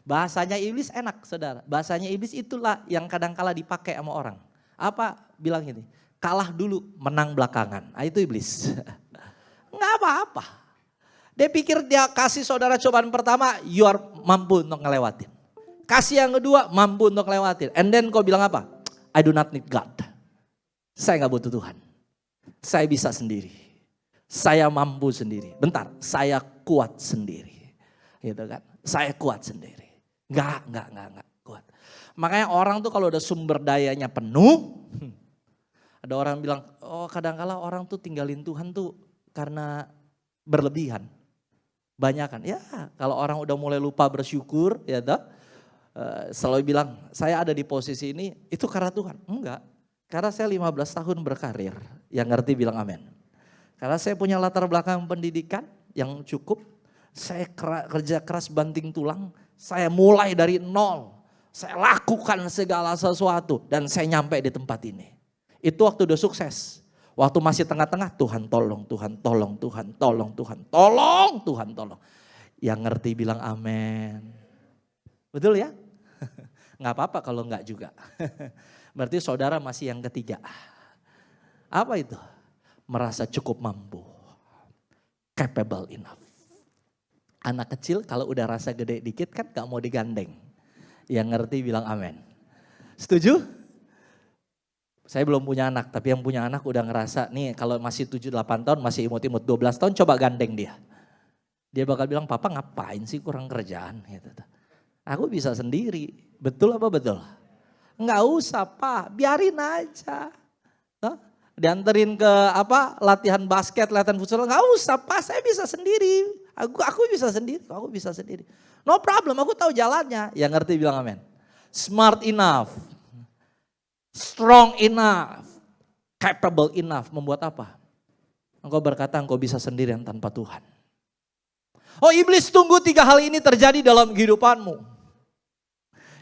Bahasanya iblis enak saudara. Bahasanya iblis itulah yang kadang-kala dipakai sama orang. Apa bilang ini? Kalah dulu, menang belakangan. Nah, itu iblis. Enggak apa-apa. Dia pikir dia kasih saudara cobaan pertama, you are mampu untuk ngelewatin. Kasih yang kedua, mampu untuk ngelewatin. And then kau bilang apa? I do not need God. Saya gak butuh Tuhan. Saya bisa sendiri. Saya mampu sendiri. Bentar, saya kuat sendiri. Gitu kan? Saya kuat sendiri. Enggak kuat. Makanya orang tuh kalau udah sumber dayanya penuh, ada orang bilang, oh kadang-kala orang tuh tinggalin Tuhan tuh karena berlebihan. Banyakan. Ya, kalau orang udah mulai lupa bersyukur, ya toh, selalu bilang, saya ada di posisi ini, itu karena Tuhan. Enggak, karena saya 15 tahun berkarir, yang ngerti bilang amin. Karena saya punya latar belakang pendidikan yang cukup, saya kerja keras banting tulang, saya mulai dari nol. Saya lakukan segala sesuatu dan saya nyampe di tempat ini. Itu waktu udah sukses. Waktu masih tengah-tengah, Tuhan tolong, Tuhan tolong, Tuhan tolong, Tuhan tolong, Tuhan tolong. Yang ngerti bilang amin. Betul ya? Nggak apa-apa kalau nggak juga. Berarti saudara masih yang ketiga. Apa itu? Merasa cukup mampu. Capable enough. Anak kecil kalau udah rasa gede dikit kan gak mau digandeng. Yang ngerti bilang amin. Setuju? Saya belum punya anak, tapi yang punya anak udah ngerasa nih kalau masih 7-8 tahun, masih imut-imut 12 tahun coba gandeng dia. Dia bakal bilang, papa ngapain sih kurang kerjaan? Gitu. Aku bisa sendiri, betul apa betul? Enggak usah pak, biarin aja. Dianterin ke latihan basket, latihan futsal, enggak usah pak, saya bisa sendiri. Aku bisa sendiri, aku bisa sendiri. No problem, aku tahu jalannya. Yang ngerti bilang amin. Smart enough, strong enough, capable enough. Membuat apa? Engkau berkata engkau bisa sendirian tanpa Tuhan. Oh iblis tunggu 3 hal ini terjadi dalam kehidupanmu.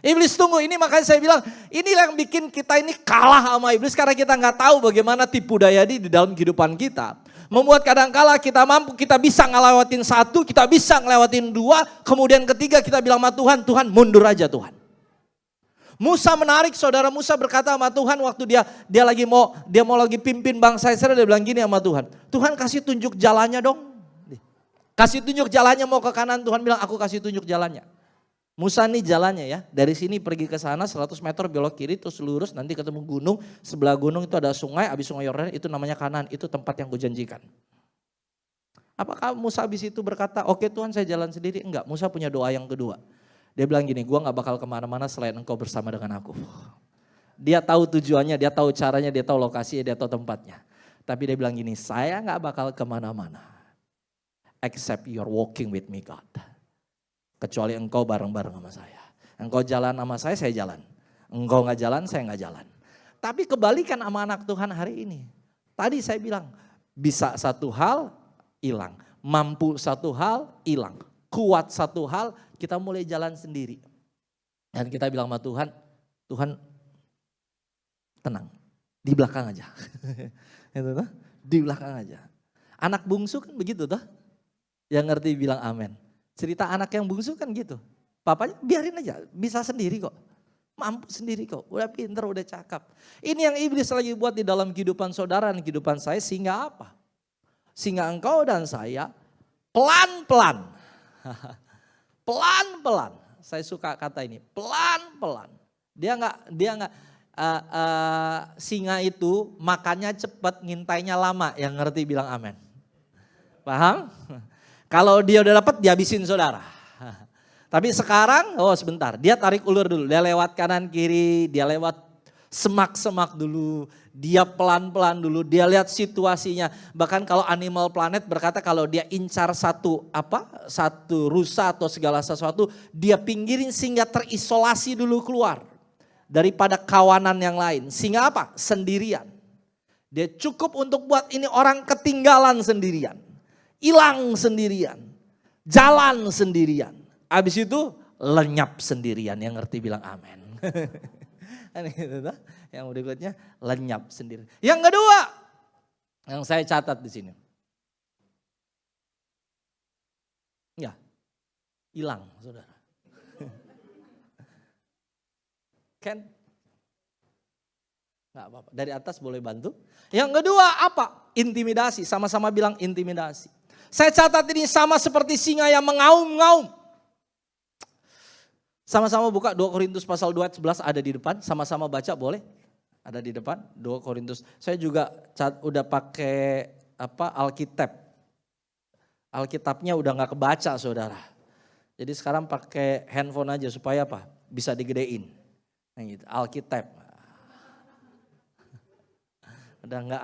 Iblis tunggu, ini makanya saya bilang, inilah yang bikin kita ini kalah sama iblis karena kita nggak tahu bagaimana tipu daya di dalam kehidupan kita. Membuat kadangkala kita mampu, kita bisa ngelewatin satu, kita bisa ngelewatin dua, kemudian ketiga kita bilang sama Tuhan, Tuhan mundur aja Tuhan. Musa menarik, saudara Musa berkata sama Tuhan waktu dia mau lagi pimpin bangsa Israel, dia bilang gini sama Tuhan, Tuhan kasih tunjuk jalannya dong. Kasih tunjuk jalannya mau ke kanan, Tuhan bilang aku kasih tunjuk jalannya. Musa nih jalannya ya, dari sini pergi ke sana 100 meter belok kiri terus lurus nanti ketemu gunung, sebelah gunung itu ada sungai, habis sungai Yordan itu namanya Kanan, itu tempat yang kujanjikan. Apakah Musa habis itu berkata, oke Tuhan saya jalan sendiri? Enggak, Musa punya doa yang kedua. Dia bilang gini, gua gak bakal kemana-mana selain engkau bersama dengan aku. Dia tahu tujuannya, dia tahu caranya, dia tahu lokasinya, dia tahu tempatnya. Tapi dia bilang gini, saya gak bakal kemana-mana. Except you're walking with me God. Kecuali engkau bareng-bareng sama saya. Engkau jalan sama saya jalan. Engkau gak jalan, saya gak jalan. Tapi kebalikan sama anak Tuhan hari ini. Tadi saya bilang, bisa satu hal, hilang. Mampu satu hal, hilang. Kuat satu hal, kita mulai jalan sendiri. Dan kita bilang sama Tuhan, Tuhan tenang, di belakang aja. Itu tuh, di belakang aja. Anak bungsu kan begitu tuh. Yang ngerti bilang amin. Cerita anak yang bungsu kan gitu. Papanya biarin aja, bisa sendiri kok. Mampu sendiri kok, udah pinter, udah cakap. Ini yang iblis lagi buat di dalam kehidupan saudara dan kehidupan saya sehingga apa? Sehingga engkau dan saya pelan-pelan. Pelan-pelan. Saya suka kata ini, pelan-pelan. Dia nggak singa itu makannya cepat, ngintainya lama. Yang ngerti bilang amin. Paham? Kalau dia udah dapat dihabisin saudara. Tapi sekarang, oh sebentar, dia tarik ulur dulu. Dia lewat kanan kiri, dia lewat semak-semak dulu. Dia pelan-pelan dulu, dia lihat situasinya. Bahkan kalau Animal Planet berkata kalau dia incar satu rusa atau segala sesuatu, dia pinggirin sehingga terisolasi dulu keluar. Daripada kawanan yang lain. Sehingga apa? Sendirian. Dia cukup untuk buat ini orang ketinggalan sendirian. Hilang sendirian, jalan sendirian. Habis itu lenyap sendirian, yang ngerti bilang amin. Yang berikutnya lenyap sendirian. Yang kedua, yang saya catat di sini. Ya, hilang saudara. Ken? Nggak apa-apa, dari atas boleh bantu. Yang kedua apa? Intimidasi, sama-sama bilang intimidasi. Saya catat ini sama seperti singa yang mengaum-ngaum. Sama-sama buka 2 Korintus pasal 2 ayat 11 ada di depan. Sama-sama baca boleh? Ada di depan 2 Korintus. Saya juga udah pakai Alkitab. Alkitabnya udah gak kebaca saudara. Jadi sekarang pakai handphone aja supaya apa? Bisa digedein. Nah, gitu. Alkitab. Udah gak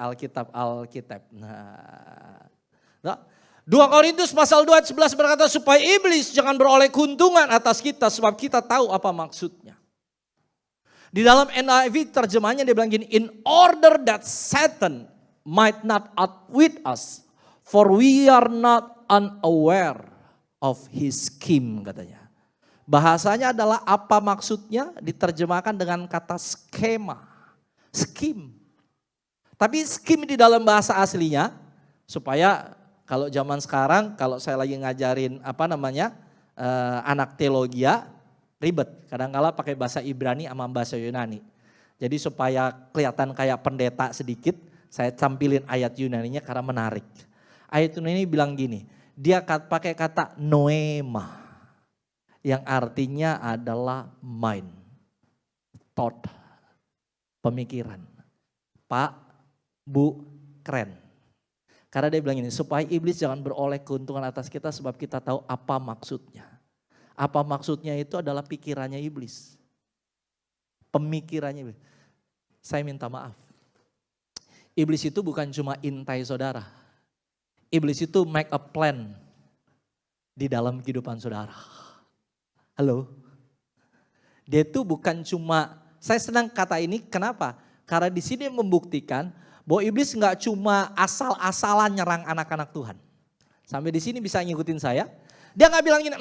Alkitab. Nah. 2 Korintus pasal 2 ayat 11 berkata supaya iblis jangan beroleh keuntungan atas kita sebab kita tahu apa maksudnya. Di dalam NIV terjemahnya dia bilang gini, in order that Satan might not outwit us for we are not unaware of his scheme katanya. Bahasanya adalah apa maksudnya diterjemahkan dengan kata skema, scheme. Tapi scheme di dalam bahasa aslinya supaya kalau zaman sekarang, kalau saya lagi ngajarin anak teologia, ribet. Kadang-kala pakai bahasa Ibrani sama bahasa Yunani. Jadi supaya kelihatan kayak pendeta sedikit, saya tampilin ayat Yunaninya karena menarik. Ayat Yunani bilang gini, dia pakai kata noema, yang artinya adalah mind, thought, pemikiran. Pak, Bu, keren. Karena dia bilang ini, supaya iblis jangan beroleh keuntungan atas kita sebab kita tahu apa maksudnya. Apa maksudnya itu adalah pikirannya iblis. Pemikirannya iblis. Saya minta maaf. Iblis itu bukan cuma intai saudara. Iblis itu make a plan di dalam kehidupan saudara. Halo? Dia itu bukan cuma, saya senang kata ini, kenapa? Karena di sini membuktikan bahwa iblis nggak cuma asal-asalan nyerang anak-anak Tuhan. Sampai di sini bisa ngikutin saya. Dia nggak bilang gini,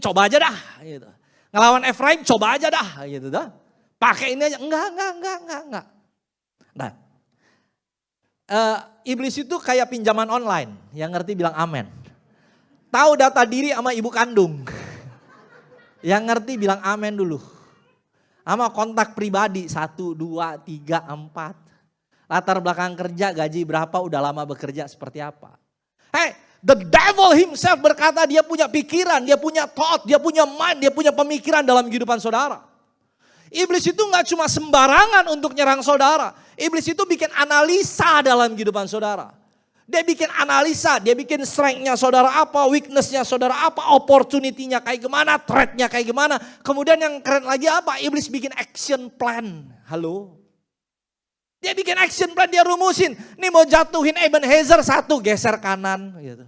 coba aja dah. Gitu. Ngelawan Efraim coba aja dah gitu dah. Pakai ini aja. Enggak. Nah, iblis itu kayak pinjaman online. Yang ngerti bilang amen. Tahu data diri sama ibu kandung. Yang ngerti bilang amen dulu. Sama kontak pribadi 1, 2, 3, 4. Latar belakang kerja, gaji berapa, udah lama bekerja seperti apa. Hey, the devil himself berkata dia punya pikiran, dia punya thought, dia punya mind, dia punya pemikiran dalam kehidupan saudara. Iblis itu gak cuma sembarangan untuk nyerang saudara. Iblis itu bikin analisa dalam kehidupan saudara. Dia bikin analisa, dia bikin strength-nya saudara apa, weakness-nya saudara apa, opportunity-nya kayak gimana, threat-nya kayak gimana. Kemudian yang keren lagi apa, iblis bikin action plan. Halo? Dia bikin action plan, dia rumusin. Nih mau jatuhin Ebenezer 1, geser kanan. Gitu.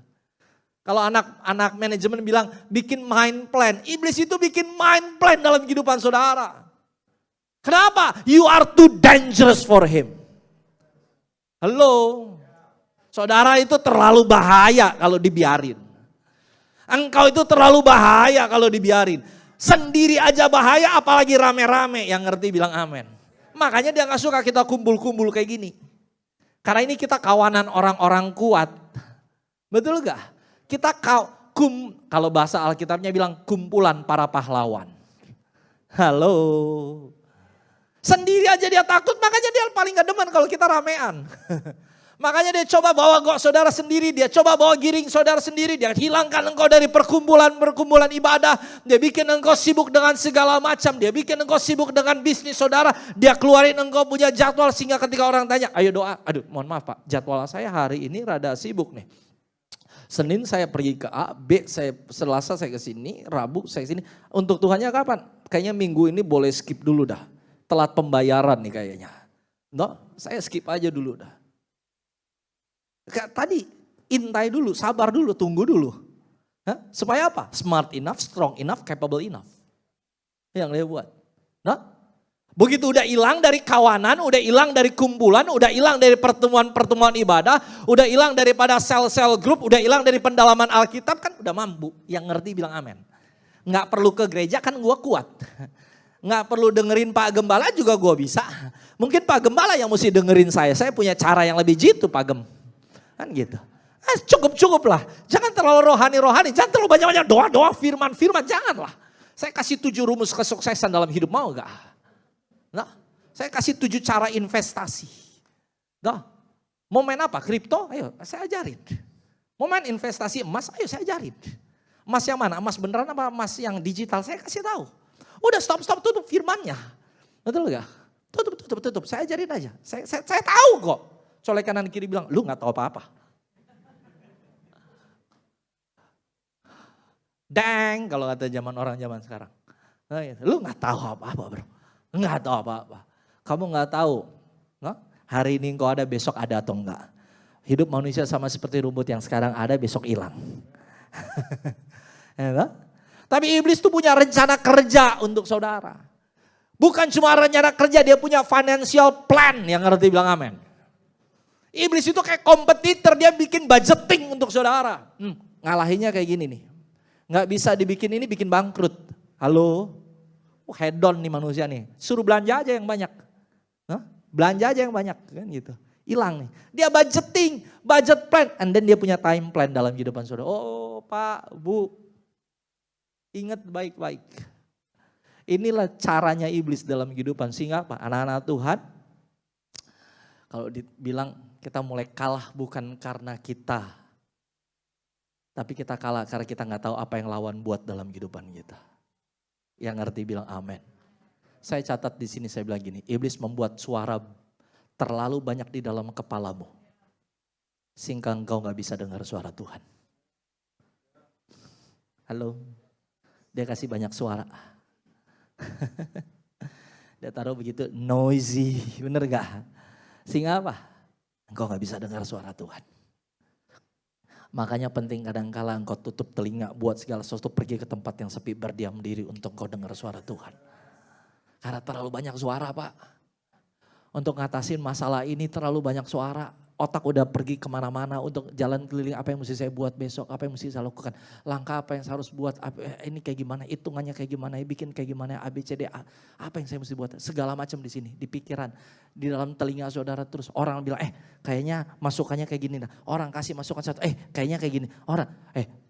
Kalau anak manajemen bilang bikin mind plan. Iblis itu bikin mind plan dalam kehidupan saudara. Kenapa? You are too dangerous for him. Halo? Saudara itu terlalu bahaya kalau dibiarin. Engkau itu terlalu bahaya kalau dibiarin. Sendiri aja bahaya apalagi rame-rame. Yang ngerti bilang amin. Makanya dia gak suka kita kumpul-kumpul kayak gini. Karena ini kita kawanan orang-orang kuat. Betul gak? Kita kalau bahasa Alkitabnya bilang kumpulan para pahlawan. Halo. Sendiri aja dia takut, makanya dia paling gak demen kalau kita ramean. Makanya dia coba bawa saudara sendiri, dia coba bawa giring saudara sendiri, dia hilangkan engkau dari perkumpulan ibadah, dia bikin engkau sibuk dengan segala macam, dia bikin engkau sibuk dengan bisnis saudara, dia keluarin engkau punya jadwal sehingga ketika orang tanya, ayo doa, aduh mohon maaf Pak, jadwal saya hari ini rada sibuk nih. Senin saya pergi ke A, B saya Selasa saya ke sini, Rabu saya ke sini. Untuk Tuhannya kapan? Kayaknya minggu ini boleh skip dulu dah. Telat pembayaran nih kayaknya. No, saya skip aja dulu dah. Tadi intai dulu, sabar dulu, tunggu dulu. Hah? Supaya apa? Smart enough, strong enough, capable enough. Yang dia buat. Nah, begitu udah hilang dari kawanan, udah hilang dari kumpulan, udah hilang dari pertemuan-pertemuan ibadah, udah hilang daripada sel-sel grup, udah hilang dari pendalaman Alkitab kan udah mampu. Yang ngerti bilang amin. Nggak perlu ke gereja kan gua kuat. Nggak perlu dengerin Pak Gembala juga gua bisa. Mungkin Pak Gembala yang mesti dengerin saya punya cara yang lebih jitu Pak Gem. Kan gitu. Cukup lah. Jangan terlalu rohani. Jangan terlalu banyak-banyak doa-doa, firman-firman. Janganlah. Saya kasih 7 rumus kesuksesan dalam hidup, mau gak? Nah, saya kasih 7 cara investasi. Nah, mau main apa? Kripto? Ayo saya ajarin. Mau main investasi emas? Ayo saya ajarin. Emas yang mana? Emas beneran apa emas yang digital? Saya kasih tahu. Udah stop, tutup firmannya. Betul gak? Tutup. Saya ajarin aja. Saya tahu kok. Colek kanan kiri bilang, lu gak tahu apa-apa. Dang, kalau kata zaman sekarang. Lu gak tahu apa-apa bro. Gak tahu apa-apa. Kamu gak tahu. Hari ini engkau ada, besok ada atau enggak. Hidup manusia sama seperti rumput yang sekarang ada, besok hilang. Tapi iblis tuh punya rencana kerja untuk saudara. Bukan cuma rencana kerja, dia punya financial plan. Yang ngerti bilang amin. Iblis itu kayak kompetitor, dia bikin budgeting untuk saudara. Ngalahinnya kayak gini nih. Nggak bisa dibikin ini, bikin bangkrut. Halo? Hedon nih manusia nih. Suruh belanja aja yang banyak. Belanja aja yang banyak kan gitu. Hilang nih. Dia budgeting, budget plan. And then dia punya time plan dalam kehidupan saudara. Oh Pak, Bu. Ingat baik-baik. Inilah caranya iblis dalam kehidupan. Sehingga apa? Anak-anak Tuhan. Kalau dibilang kita mulai kalah bukan karena kita. Tapi kita kalah karena kita nggak tahu apa yang lawan buat dalam kehidupan kita. Yang ngerti bilang amin. Saya catat di sini saya bilang gini. Iblis membuat suara terlalu banyak di dalam kepalamu. Sehingga engkau nggak bisa dengar suara Tuhan. Halo. Dia kasih banyak suara. Dia taruh begitu noisy. Bener gak? Sehingga apa? Engkau gak bisa dengar suara Tuhan. Makanya penting kadang-kala engkau tutup telinga buat segala sesuatu, pergi ke tempat yang sepi, berdiam diri untuk engkau dengar suara Tuhan. Karena terlalu banyak suara Pak. Untuk ngatasin masalah ini terlalu banyak suara. otak udah pergi kemana-mana untuk jalan keliling, apa yang mesti saya buat besok, apa yang mesti saya lakukan. Langkah apa yang saya harus buat, ini kayak gimana, hitungannya kayak gimana, bikin kayak gimana, ABCD, apa yang saya mesti buat. Segala macam di sini, di pikiran, di dalam telinga saudara terus. Orang bilang, kayaknya masukannya kayak gini. Nah, orang kasih masukan satu, kayaknya kayak gini. Orang,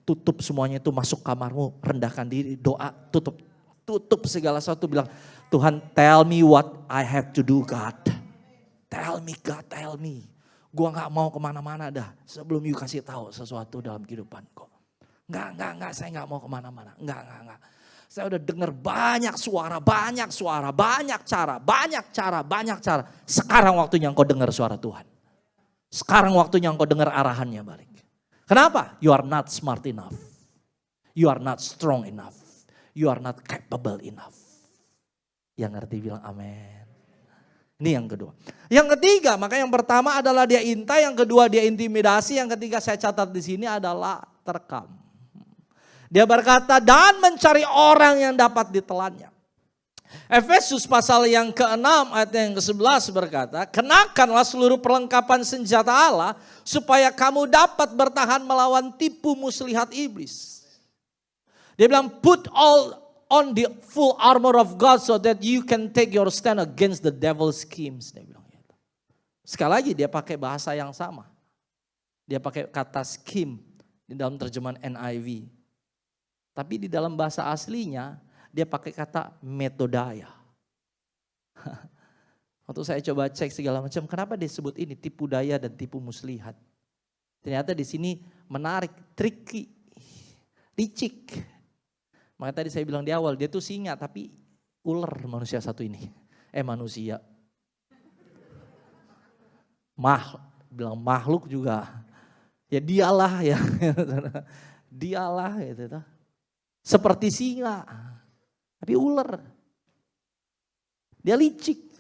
tutup semuanya itu, masuk kamarmu, rendahkan diri, doa, tutup. Tutup segala sesuatu, bilang, Tuhan tell me what I have to do God. Tell me God, tell me. Gua gak mau kemana-mana dah sebelum you kasih tahu sesuatu dalam kehidupanku. Enggak, saya gak mau kemana-mana. Enggak. Saya udah dengar banyak suara, banyak cara. Sekarang waktunya engkau dengar suara Tuhan. Sekarang waktunya engkau dengar arahannya balik. Kenapa? You are not smart enough. You are not strong enough. You are not capable enough. Yang ngerti bilang amin. Ini yang kedua. Yang ketiga, maka yang pertama adalah dia intai, yang kedua dia intimidasi, yang ketiga saya catat di sini adalah terkam. Dia berkata dan mencari orang yang dapat ditelannya. Efesus pasal yang ke-6 ayat yang ke-11 berkata, kenakanlah seluruh perlengkapan senjata Allah supaya kamu dapat bertahan melawan tipu muslihat iblis. Dia bilang put all on the full armor of God so that you can take your stand against the devil's schemes. Dia bilang gitu. Sekali lagi dia pakai bahasa yang sama. Dia pakai kata scheme di dalam terjemahan NIV. Tapi di dalam bahasa aslinya dia pakai kata metodaya. Waktu saya coba cek segala macam, kenapa dia sebut ini tipu daya dan tipu muslihat. Ternyata di sini menarik, tricky, licik. Makanya tadi saya bilang di awal, dia tuh singa tapi ular manusia satu ini. Manusia. Bilang makhluk juga. Ya dialah ya. Dialah gitu. Seperti singa. Tapi ular. Dia licik.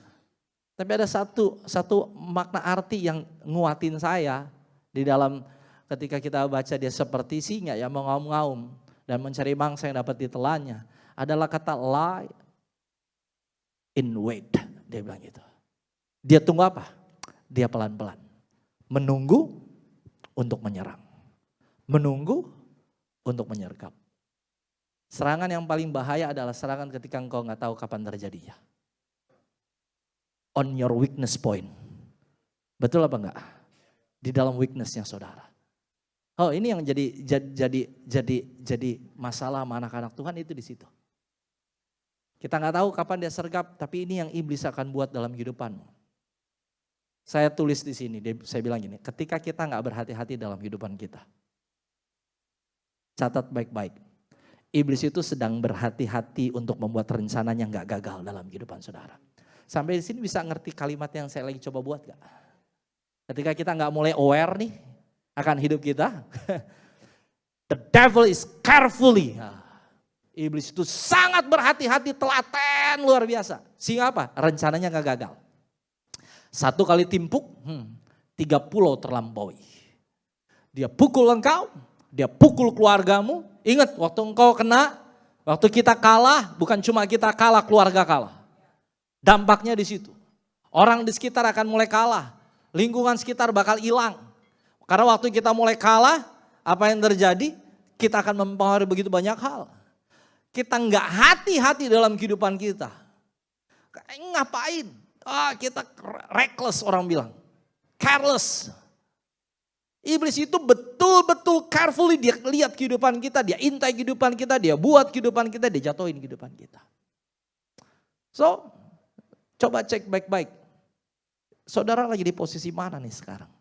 Tapi ada satu makna arti yang nguatin saya. Di dalam ketika kita baca dia seperti singa ya mengaum-ngaum. Dan mencari mangsa yang dapat ditelannya adalah kata lie in wait. Dia bilang gitu. Dia tunggu apa? Dia pelan-pelan. Menunggu untuk menyerang. Menunggu untuk menyergap. Serangan yang paling bahaya adalah serangan ketika engkau gak tahu kapan terjadinya. On your weakness point. Betul apa enggak? Di dalam weaknessnya saudara. Oh ini yang jadi masalah sama anak-anak Tuhan itu di situ. Kita nggak tahu kapan dia sergap, tapi ini yang iblis akan buat dalam kehidupanmu. Saya tulis di sini, saya bilang gini, ketika kita nggak berhati-hati dalam kehidupan kita, catat baik-baik. Iblis itu sedang berhati-hati untuk membuat rencananya nggak gagal dalam kehidupan saudara. Sampai di sini bisa ngerti kalimat yang saya lagi coba buat gak? Ketika kita nggak mulai aware nih akan hidup kita, the devil is carefully. Iblis itu sangat berhati-hati, telaten luar biasa. Sehingga apa? Rencananya gak gagal. 1 kali timpuk, 3 pulau terlampaui. Dia pukul engkau, dia pukul keluargamu. Ingat waktu engkau kena, waktu kita kalah, bukan cuma kita kalah, keluarga kalah. Dampaknya di situ. Orang di sekitar akan mulai kalah. Lingkungan sekitar bakal hilang. Karena waktu kita mulai kalah, apa yang terjadi? Kita akan mempengaruhi begitu banyak hal. Kita nggak hati-hati dalam kehidupan kita. Ngapain? Kita reckless orang bilang. Careless. Iblis itu betul-betul carefully dia lihat kehidupan kita, dia intai kehidupan kita, dia buat kehidupan kita, dia jatuhin kehidupan kita. So, coba cek baik-baik. Saudara lagi di posisi mana nih sekarang?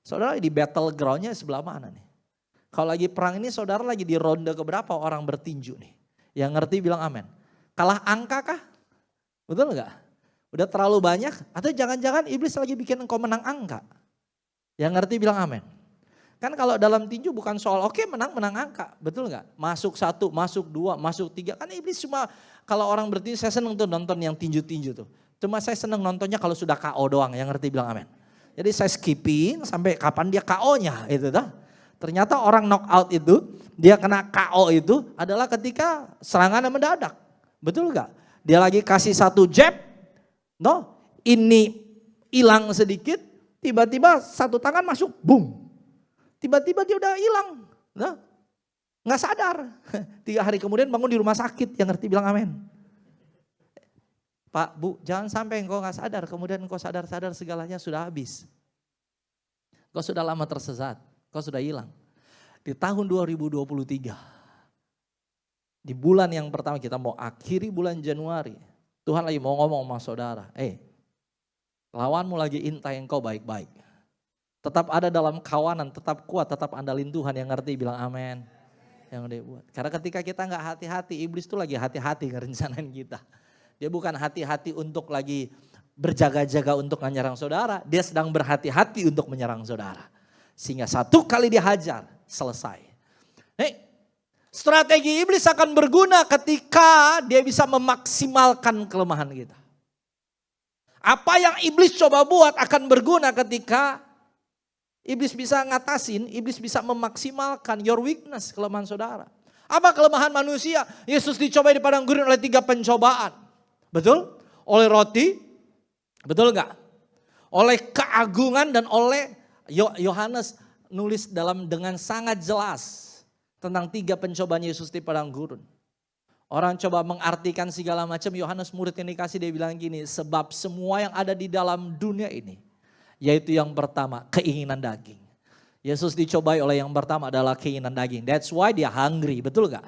Saudara di battlegroundnya sebelah mana nih? Kalau lagi perang ini saudara lagi di ronde keberapa orang bertinju nih? Yang ngerti bilang amin. Kalah angka kah? Betul enggak? Udah terlalu banyak? Atau jangan-jangan iblis lagi bikin engkau menang angka? Yang ngerti bilang amin. Kan kalau dalam tinju bukan soal oke menang angka. Betul enggak? Masuk 1, masuk 2, masuk 3. Kan iblis cuma kalau orang bertinju saya seneng tuh nonton yang tinju-tinju tuh. Cuma saya seneng nontonnya kalau sudah KO doang. Yang ngerti bilang amin. Jadi saya skipping sampai kapan dia KO-nya itu dah. Ternyata orang knockout itu, dia kena KO itu adalah ketika serangannya mendadak. Betul enggak? Dia lagi kasih 1 jab, ini hilang sedikit, Tiba-tiba satu tangan masuk, boom. Tiba-tiba dia udah hilang. Nah, nggak sadar. 3 hari kemudian bangun di rumah sakit, yang ngerti bilang amin. Pak, Bu, jangan sampai engkau nggak sadar, kemudian engkau sadar-sadar segalanya sudah habis. Kau sudah lama tersesat, kau sudah hilang. Di tahun 2023, di bulan yang pertama kita mau akhiri bulan Januari, Tuhan lagi mau ngomong sama saudara, lawanmu lagi intai engkau baik-baik. Tetap ada dalam kawanan, tetap kuat, tetap andalin Tuhan, yang ngerti bilang amin. Yang dia buat. Karena ketika kita nggak hati-hati, iblis tuh lagi hati-hati ngerencanain kita. Dia bukan hati-hati untuk lagi berjaga-jaga untuk menyerang saudara, dia sedang berhati-hati untuk menyerang saudara. Sehingga satu kali dihajar, selesai. Strategi iblis akan berguna ketika dia bisa memaksimalkan kelemahan kita. Apa yang iblis coba buat akan berguna ketika iblis bisa ngatasin, iblis bisa memaksimalkan your weakness, kelemahan saudara. Apa kelemahan manusia? Yesus dicobai di padang gurun oleh 3 pencobaan. Betul? Oleh roti, betul enggak? Oleh keagungan dan oleh Yohanes nulis dengan sangat jelas tentang 3 pencobaan Yesus di padang gurun. Orang coba mengartikan segala macam, Yohanes murid yang dikasih dia bilang gini, sebab semua yang ada di dalam dunia ini, yaitu yang pertama keinginan daging. Yesus dicobai oleh yang pertama adalah keinginan daging. That's why dia hungry, betul gak?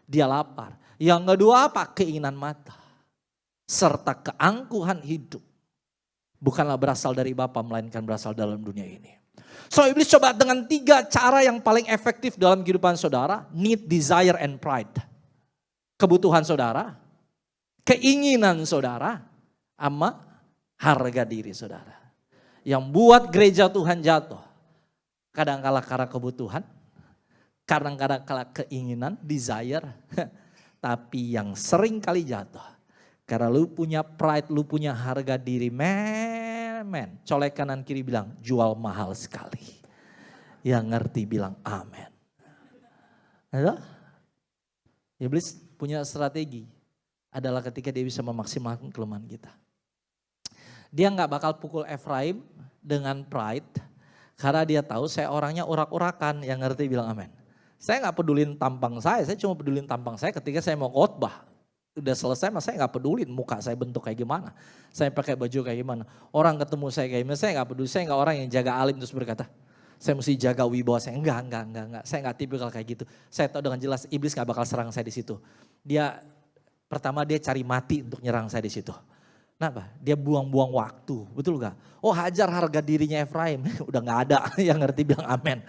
Dia lapar. Yang kedua apa? Keinginan mata. Serta keangkuhan hidup. Bukanlah berasal dari Bapa, melainkan berasal dalam dunia ini. So iblis coba dengan 3 cara yang paling efektif dalam kehidupan saudara. Need, desire, and pride. Kebutuhan saudara, keinginan saudara, sama harga diri saudara. Yang buat gereja Tuhan jatuh. Kadang-kala karena kebutuhan, kadang-kala keinginan, desire. Tapi yang sering kali jatuh. Karena lu punya pride, lu punya harga diri. Men. Colek kanan kiri bilang, jual mahal sekali. Yang ngerti bilang amin. Ada? Iblis punya strategi. Adalah ketika dia bisa memaksimalkan kelemahan kita. Dia gak bakal pukul Efraim dengan pride. Karena dia tahu saya orangnya urak-urakan. Yang ngerti bilang amin. Saya gak pedulin tampang saya cuma pedulin tampang saya ketika saya mau khotbah. Udah selesai mas saya gak pedulin muka saya bentuk kayak gimana. Saya pakai baju kayak gimana. Orang ketemu saya kayak gimana, saya gak peduli. Saya gak orang yang jaga alim terus berkata, saya mesti jaga wibawa saya. Enggak. Saya gak tipikal kayak gitu. Saya tahu dengan jelas iblis gak bakal serang saya di situ. Pertama dia cari mati untuk nyerang saya di situ. Kenapa? Dia buang-buang waktu, betul gak? Oh hajar harga dirinya Efraim, udah gak ada yang ngerti bilang amin.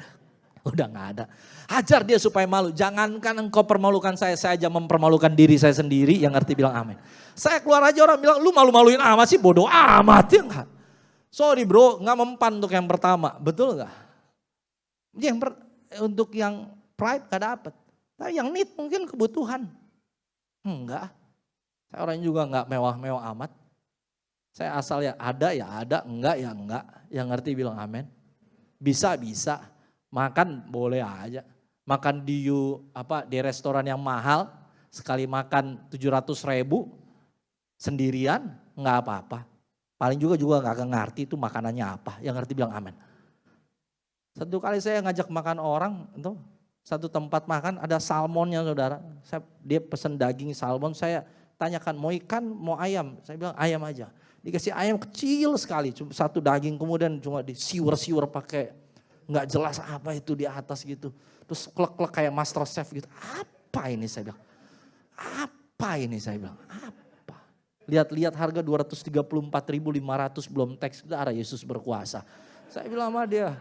Udah gak ada. Hajar dia supaya malu, jangankan engkau permalukan saya aja mempermalukan diri saya sendiri, yang ngerti bilang amin. Saya keluar aja orang bilang, lu malu-maluin amat sih, bodoh amat ya enggak. Sorry bro, gak mempan untuk yang pertama, betul gak? Untuk yang pride gak dapet, tapi yang need mungkin kebutuhan. Enggak, saya orang juga gak mewah-mewah amat. Saya asal ya ada, enggak ya enggak. Yang ngerti bilang amin. Bisa. Makan boleh aja. Makan di restoran yang mahal, sekali makan 700.000 sendirian, enggak apa-apa. Paling juga enggak ngerti itu makanannya apa. Yang ngerti bilang amin. Satu kali saya ngajak makan orang, itu satu tempat makan ada salmonnya saudara. Dia pesen daging salmon, saya tanyakan mau ikan, mau ayam. Saya bilang ayam aja. Dikasih ayam kecil sekali, cuma satu daging kemudian cuma disiwer-siwer pakai nggak jelas apa itu di atas gitu. Terus klek-klek kayak master chef gitu. Apa ini saya bilang? Apa ini saya bilang? Apa? Lihat-lihat harga 234.500 belum teks, darah Yesus berkuasa. Saya bilang sama dia,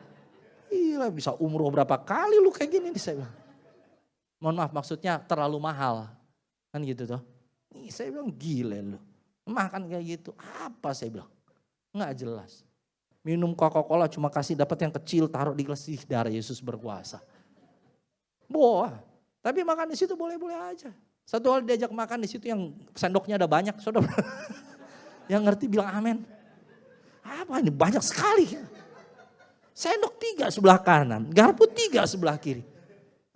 gila bisa umroh berapa kali lu kayak gini nih saya bilang. Mohon maaf maksudnya terlalu mahal. Kan gitu toh. Saya bilang gila lu. Makan kayak gitu, apa saya bilang? Nggak jelas. Minum Coca-Cola cuma kasih dapat yang kecil, taruh di gelas, darah Yesus berkuasa. Tapi makan di situ boleh-boleh aja. Satu kali diajak makan di situ yang sendoknya ada banyak, saudara. Yang ngerti bilang amin. Apa ini banyak sekali. Sendok 3 sebelah kanan, garpu 3 sebelah kiri.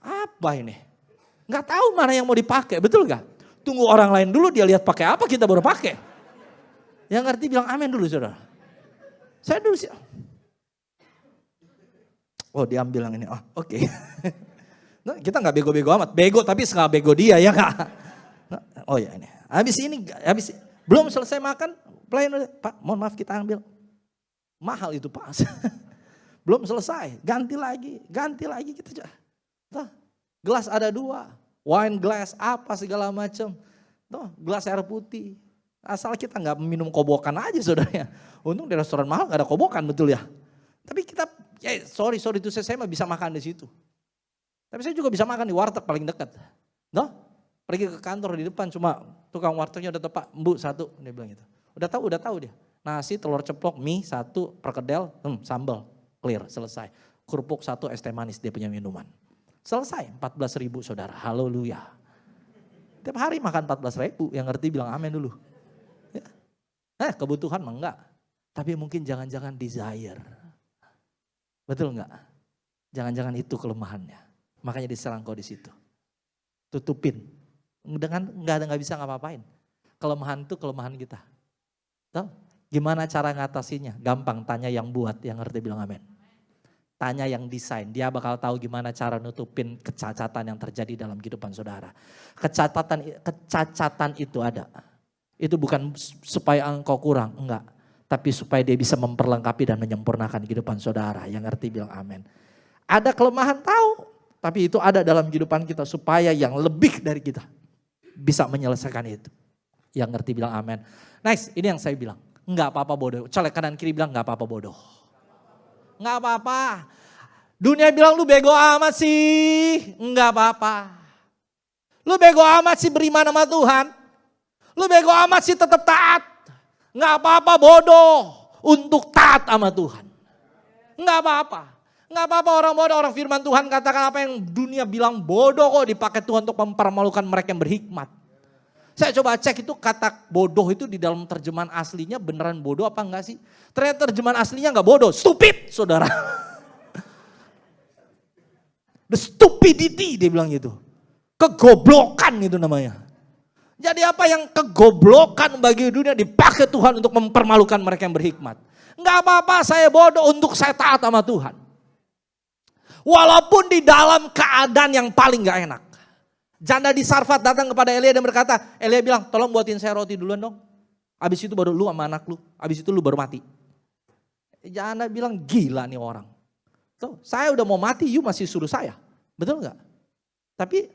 Apa ini? Nggak tahu mana yang mau dipakai, betul gak? Tunggu orang lain dulu, dia lihat pakai apa, kita baru pakai. Yang ngerti bilang amin dulu saudara. Saya dulu sih, Oh diambil yang ini, oh oke. Nah, kita nggak bego-bego amat, bego tapi nggak bego dia ya nggak. Nah, oh ya ini, habis belum selesai makan, pelayan udah, Pak mohon maaf kita ambil. Mahal itu Pak. Belum selesai, ganti lagi kita. Tuh, gelas ada 2, wine glass apa segala macam. Tuh, gelas air putih. Asal kita nggak minum kobokan aja saudaranya. Untung di restoran mahal nggak ada kobokan betul ya. Tapi kita, sorry itu saya mah bisa makan di situ. Tapi saya juga bisa makan di warteg paling dekat. Noh, pergi ke kantor di depan cuma tukang wartegnya udah tepak, Bu 1, dia bilang gitu. Udah tahu dia. Nasi, telur ceplok, mie 1, perkedel, sambal, clear, selesai. Kerupuk 1, es teh manis dia punya minuman. Selesai, 14.000 saudara, haleluya. Tiap hari makan 14.000, yang ngerti bilang amin dulu. Ya. Kebutuhan mah enggak, tapi mungkin jangan-jangan desire. Betul enggak? Jangan-jangan itu kelemahannya. Makanya diserang kau di situ. Tutupin. Dengan nggak bisa ngapa-ngapain. Kelemahan itu kelemahan kita. Tahu? Gimana cara ngatasinya? Gampang, tanya yang buat, yang ngerti bilang amin. Tanya yang desain, dia bakal tahu gimana cara nutupin kecacatan yang terjadi dalam kehidupan saudara. Kecacatan itu ada. Itu bukan supaya engkau kurang, enggak. Tapi supaya dia bisa memperlengkapi dan menyempurnakan kehidupan saudara. Yang ngerti bilang amin. Ada kelemahan tahu, tapi itu ada dalam kehidupan kita supaya yang lebih dari kita bisa menyelesaikan itu. Yang ngerti bilang amin. Next, ini yang saya bilang. Enggak apa-apa bodoh. Colek kanan kiri bilang enggak apa-apa bodoh. Enggak apa-apa. Dunia bilang lu bego amat sih. Enggak apa-apa. Lu bego amat sih beriman sama Tuhan. Lu bego amat sih tetap taat. Enggak apa-apa bodoh untuk taat sama Tuhan. Enggak apa-apa. Enggak apa-apa orang bodoh, orang firman Tuhan katakan apa yang dunia bilang bodoh kok dipakai Tuhan untuk mempermalukan mereka yang berhikmat. Saya coba cek itu kata bodoh itu di dalam terjemahan aslinya beneran bodoh apa enggak sih? Ternyata terjemahan aslinya enggak bodoh, stupid saudara. The stupidity dia bilang gitu. Kegoblokan itu namanya. Jadi apa yang kegoblokan bagi dunia dipakai Tuhan untuk mempermalukan mereka yang berhikmat. Enggak apa-apa saya bodoh untuk saya taat sama Tuhan. Walaupun di dalam keadaan yang paling gak enak. Janda di Sarfat datang kepada Elia dan berkata, Elia bilang tolong buatin saya roti duluan dong. Habis itu baru lu sama anak lu, habis itu lu baru mati. Janda bilang gila nih orang. Tuh, saya udah mau mati, you masih suruh saya. Betul gak? Tapi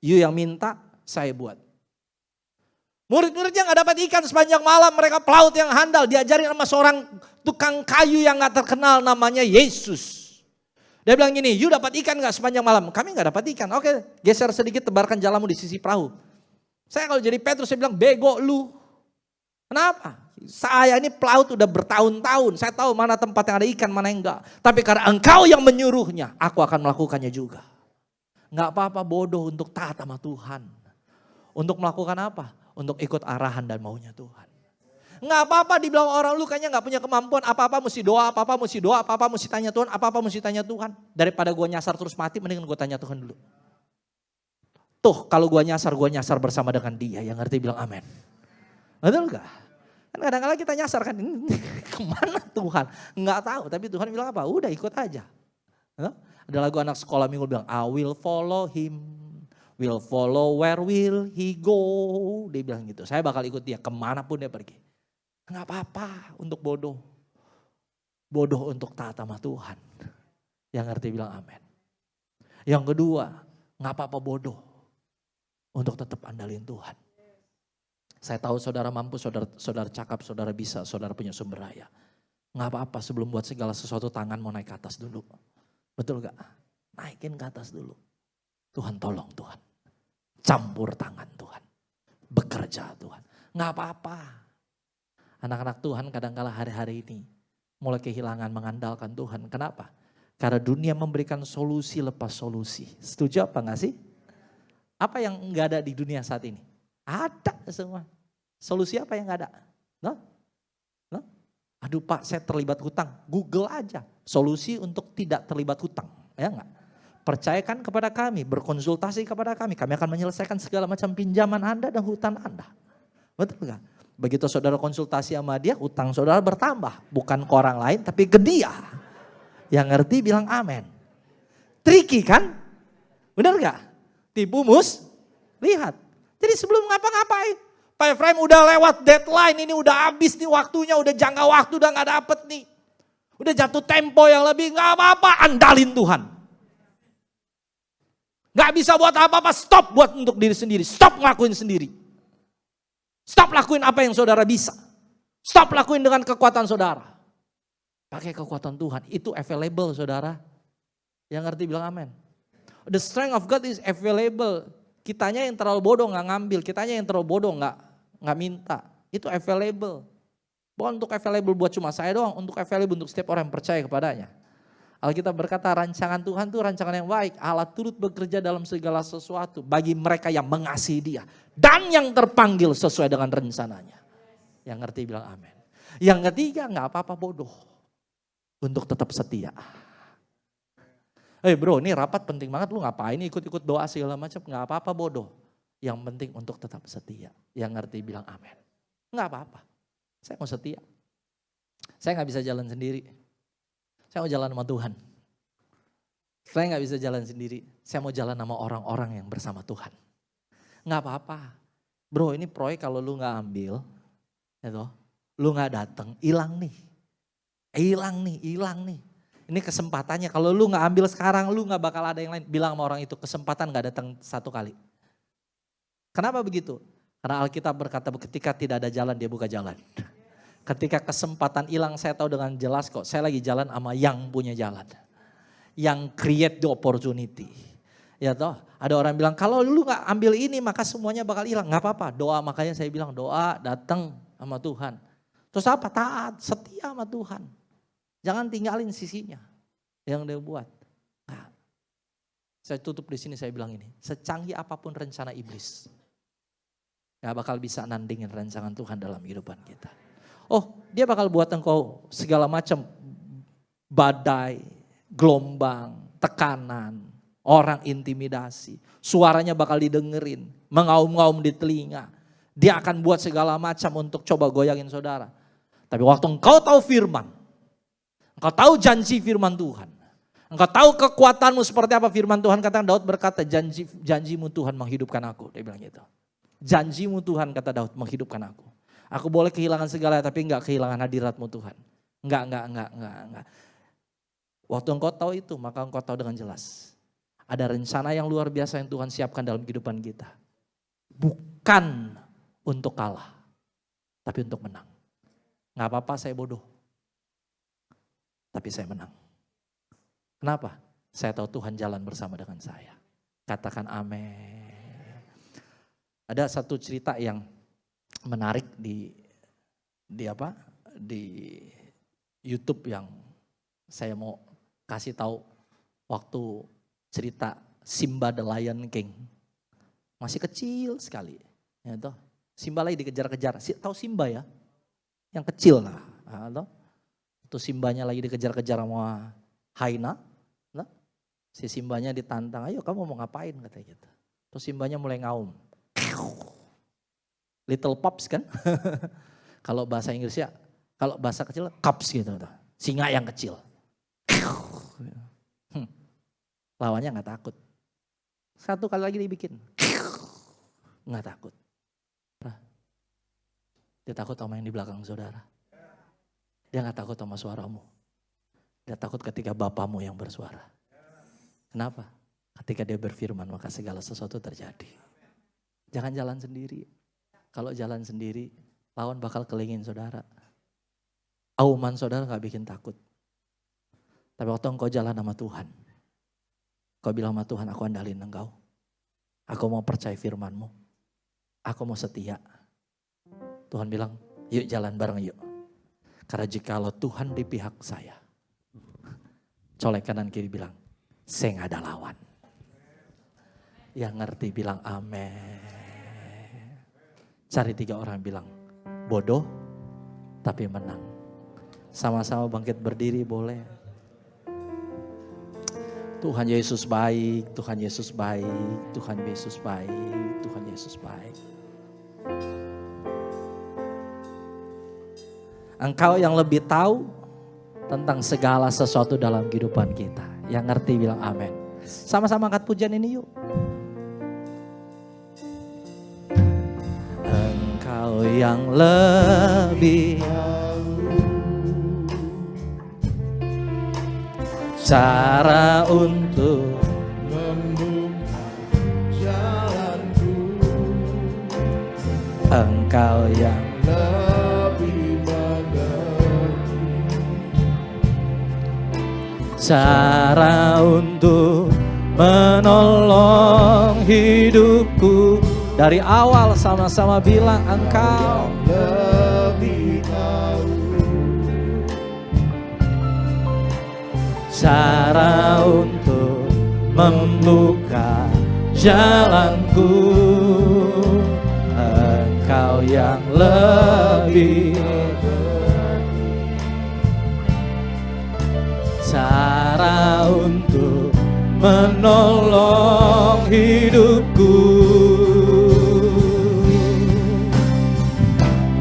you yang minta, saya buat. Murid-muridnya gak dapat ikan sepanjang malam, mereka pelaut yang handal. Diajarin sama seorang tukang kayu yang gak terkenal namanya Yesus. Dia bilang gini, you dapat ikan gak sepanjang malam? Kami gak dapat ikan. Oke, geser sedikit, tebarkan jalamu di sisi perahu. Saya kalau jadi Petrus, saya bilang bego lu. Kenapa? Saya ini pelaut udah bertahun-tahun. Saya tahu mana tempat yang ada ikan, mana yang enggak. Tapi karena engkau yang menyuruhnya, aku akan melakukannya juga. Gak apa-apa bodoh untuk taat sama Tuhan. Untuk melakukan apa? Untuk ikut arahan dan maunya Tuhan. Nggak apa-apa dibilang orang lu kayaknya nggak punya kemampuan, apa-apa mesti doa, apa-apa mesti doa, apa-apa mesti tanya Tuhan, apa-apa mesti tanya Tuhan. Daripada gua nyasar terus mati, mendingan gua tanya Tuhan dulu. Tuh kalau gua nyasar bersama dengan dia, yang ngerti bilang amin. Betul gak? Kan kadang-kadang kita nyasar kan, kemana Tuhan? Nggak tahu, tapi Tuhan bilang apa? Udah ikut aja. Ada lagu anak sekolah minggu bilang, I will follow him. Will follow where will he go. Dia bilang gitu, saya bakal ikut dia kemanapun dia pergi. Enggak apa-apa untuk bodoh. Bodoh untuk taat sama Tuhan. Yang ngerti bilang amin. Yang kedua, enggak apa-apa bodoh untuk tetap andalin Tuhan. Saya tahu saudara mampu, saudara cakap, saudara bisa, saudara punya sumber daya. Enggak apa-apa sebelum buat segala sesuatu tangan mau naik ke atas dulu. Betul gak? Naikin ke atas dulu. Tuhan tolong Tuhan. Campur tangan Tuhan. Bekerja Tuhan. Enggak apa-apa. Anak-anak Tuhan kadang-kala hari-hari ini mulai kehilangan mengandalkan Tuhan. Kenapa? Karena dunia memberikan solusi lepas solusi. Setuju apa enggak sih? Apa yang enggak ada di dunia saat ini? Ada semua. Solusi apa yang enggak ada? No? Aduh Pak, saya terlibat hutang. Google aja. Solusi untuk tidak terlibat hutang. Ya enggak? Percayakan kepada kami, berkonsultasi kepada kami. Kami akan menyelesaikan segala macam pinjaman Anda dan hutang Anda. Betul enggak? Begitu saudara konsultasi sama dia, hutang saudara bertambah. Bukan ke orang lain, tapi ke dia. Yang ngerti bilang amin. Tricky kan? Benar gak? Tipu lihat. Jadi sebelum ngapa-ngapain. Pak Efraim udah lewat deadline, ini udah habis nih waktunya, udah jangka waktu udah gak dapet nih. Udah jatuh tempo yang lebih, gak apa-apa, andalin Tuhan. Gak bisa buat apa-apa, stop buat untuk diri sendiri, stop ngelakuin sendiri. Stop lakuin apa yang saudara bisa. Stop lakuin dengan kekuatan saudara. Pakai kekuatan Tuhan, itu available saudara. Yang ngerti bilang amin. The strength of God is available. Kitanya yang terlalu bodoh gak ngambil, kitanya yang terlalu bodoh gak minta. Itu available. Bukan untuk available buat cuma saya doang, untuk available untuk setiap orang yang percaya kepadanya. Alkitab berkata rancangan Tuhan itu rancangan yang baik. Allah turut bekerja dalam segala sesuatu bagi mereka yang mengasihi Dia. Dan yang terpanggil sesuai dengan rencananya. Yang ngerti bilang amin. Yang ketiga gak apa-apa bodoh. Untuk tetap setia. Bro, ini rapat penting banget, lu ngapain ikut-ikut doa segala macam, gak apa-apa bodoh. Yang penting untuk tetap setia. Yang ngerti bilang amin. Gak apa-apa, saya mau setia. Saya gak bisa jalan sendiri. Saya mau jalan sama Tuhan. Saya gak bisa jalan sendiri, saya mau jalan sama orang-orang yang bersama Tuhan. Gak apa-apa. Bro, ini proyek kalau lu gak ambil, lu gak datang, hilang nih. Hilang nih. Ini kesempatannya, kalau lu gak ambil sekarang, lu gak bakal ada yang lain. Bilang sama orang itu, kesempatan gak datang satu kali. Kenapa begitu? Karena Alkitab berkata ketika tidak ada jalan, dia buka jalan. Ketika kesempatan hilang, saya tahu dengan jelas kok, saya lagi jalan sama yang punya jalan. Yang create the opportunity. Ya toh, ada orang bilang, kalau lu gak ambil ini maka semuanya bakal hilang. Gak apa-apa, doa, makanya saya bilang doa datang sama Tuhan. Terus apa? Taat, setia sama Tuhan. Jangan tinggalin sisinya yang dia buat. Nah, saya tutup di sini, saya bilang ini. Secanggih apapun rencana iblis, gak bakal bisa nandingin rancangan Tuhan dalam kehidupan kita. Oh, dia bakal buat engkau segala macam badai, gelombang, tekanan, orang intimidasi. Suaranya bakal didengerin, mengaum-ngaum di telinga. Dia akan buat segala macam untuk coba goyangin saudara. Tapi waktu engkau tahu firman, engkau tahu janji firman Tuhan. Engkau tahu kekuatanmu seperti apa firman Tuhan. Kata Daud berkata, janjimu Tuhan menghidupkan aku. Dia bilang gitu. Janjimu Tuhan, kata Daud, menghidupkan aku. Aku boleh kehilangan segala tapi enggak kehilangan hadiratmu Tuhan. Enggak. Waktu engkau tahu itu, maka engkau tahu dengan jelas. Ada rencana yang luar biasa yang Tuhan siapkan dalam kehidupan kita. Bukan untuk kalah, tapi untuk menang. Enggak apa-apa saya bodoh. Tapi saya menang. Kenapa? Saya tahu Tuhan jalan bersama dengan saya. Katakan amin. Ada satu cerita yang menarik di YouTube yang saya mau kasih tahu waktu cerita Simba the Lion King. Masih kecil sekali. Ya, toh. Simba lagi dikejar-kejar. Tahu Simba ya? Yang kecil lah. Toh. Itu Simbanya lagi dikejar-kejar sama Haina. Nah, si Simbanya ditantang, ayo kamu mau ngapain katanya gitu. Terus Simbanya mulai ngaum. Little Pops kan. Kalau bahasa Inggrisnya, kalau bahasa kecil Cubs gitu. Singa yang kecil. Lawannya gak takut. Satu kali lagi dibikin. Gak takut. Dia takut sama yang di belakang saudara. Dia gak takut sama suaramu. Dia takut ketika bapamu yang bersuara. Kenapa? Ketika dia berfirman maka segala sesuatu terjadi. Jangan jalan sendiri. Kalau jalan sendiri, lawan bakal kelingin saudara. Auman saudara gak bikin takut. Tapi waktu engkau jalan sama Tuhan, kau bilang sama Tuhan, aku andalin engkau. Aku mau percaya firman-Mu. Aku mau setia. Tuhan bilang, yuk jalan bareng yuk. Karena jikalau Tuhan di pihak saya, colek kanan kiri bilang, saya gak ada lawan. Yang ngerti bilang amin. Cari 3 orang bilang, bodoh tapi menang. Sama-sama bangkit berdiri boleh. Tuhan Yesus baik, Tuhan Yesus baik, Tuhan Yesus baik, Tuhan Yesus baik. Engkau yang lebih tahu tentang segala sesuatu dalam kehidupan kita. Yang ngerti bilang amin. Sama-sama angkat pujian ini yuk. Engkau yang lebih cara untuk membuka jalanku, Engkau yang lebih mengerti cara untuk menolong hidupku. Dari awal sama-sama bilang Engkau lebih tahu cara untuk membuka jalanku. Engkau yang lebih cara untuk menolong hidupku.